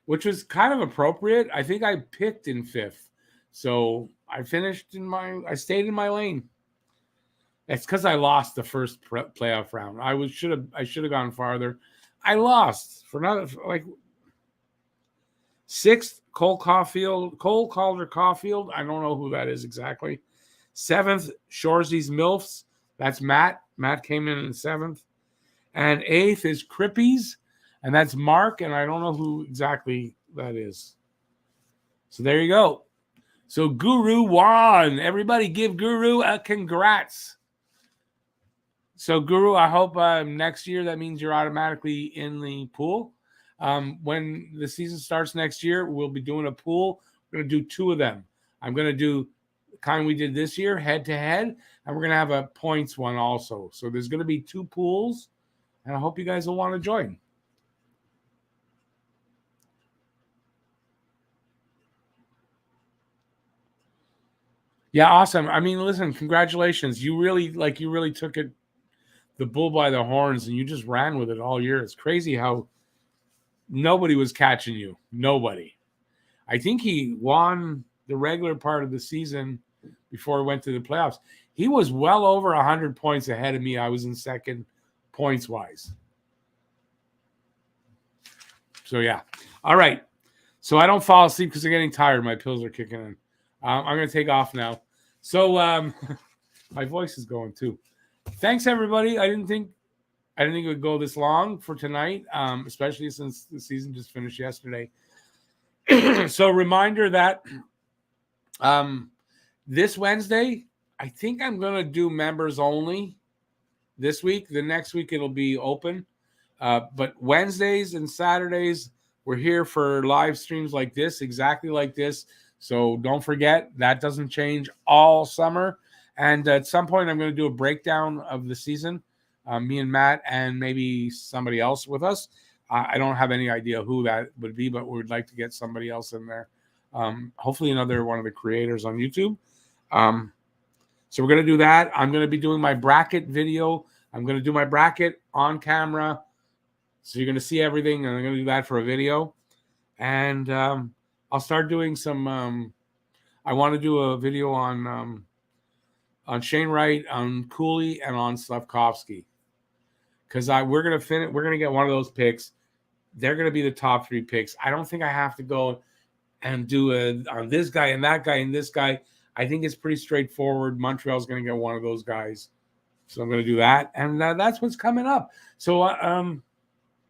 which was kind of appropriate. I think I picked in fifth. So I stayed in my lane. It's because I lost the first playoff round. I should have gone farther. I lost for another, like, sixth, Cole Calder Caulfield. I don't know who that is exactly. Seventh, Shoresy's Milfs. That's Matt. Matt came in seventh. And eighth is Crippies, and that's Mark, and I don't know who exactly that is. So there you go. So Guru won. Everybody give Guru a congrats. So Guru, I hope next year that means you're automatically in the pool. When the season starts next year, we'll be doing a pool. We're going to do 2 of them. I'm going to do the kind we did this year, head-to-head, and we're going to have a points one also. So there's going to be 2 pools, and I hope you guys will want to join. Yeah, awesome. I mean, listen, congratulations. You really took it, the bull by the horns, and you just ran with it all year. It's crazy how nobody was catching you. Nobody. I think he won the regular part of the season before he went to the playoffs. He was well over 100 points ahead of me. I was in second points-wise. So, yeah. All right. So I don't fall asleep because I'm getting tired. My pills are kicking in. I'm going to take off now. So my voice is going too. Thanks, everybody. I didn't think it would go this long for tonight, especially since the season just finished yesterday. So reminder that this Wednesday, I think I'm going to do members only this week. The next week it'll be open. But Wednesdays and Saturdays, we're here for live streams like this, exactly like this. So don't forget, that doesn't change all summer. And at some point, I'm going to do a breakdown of the season. Me and Matt and maybe somebody else with us. I don't have any idea who that would be, but we'd like to get somebody else in there. Hopefully another one of the creators on YouTube. So we're going to do that. I'm going to be doing my bracket video. I'm going to do my bracket on camera So you're going to see everything, and I'm going to do that for a video. And I'll start doing some. I want to do a video on Shane Wright, on Cooley, and on Slavkovsky, because we're gonna finish. We're gonna get one of those picks. They're gonna be the top 3 picks. I don't think I have to go and do on this guy and that guy and this guy. I think it's pretty straightforward. Montreal's gonna get one of those guys, so I'm gonna do that, and that's what's coming up. So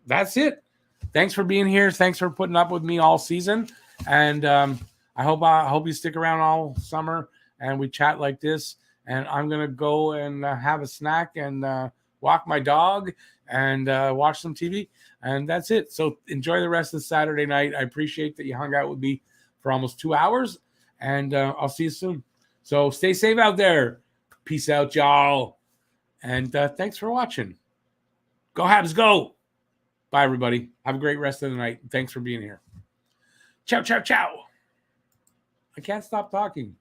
that's it. Thanks for being here. Thanks for putting up with me all season, and I hope you stick around all summer and we chat like this. And I'm gonna go and have a snack and walk my dog and watch some TV, and that's it. So enjoy the rest of Saturday night. I appreciate that you hung out with me for almost 2 hours, and I'll see you soon. So stay safe out there. Peace out, y'all, and thanks for watching. Go Habs, go! Bye, everybody. Have a great rest of the night. Thanks for being here. Ciao, ciao, ciao. I can't stop talking.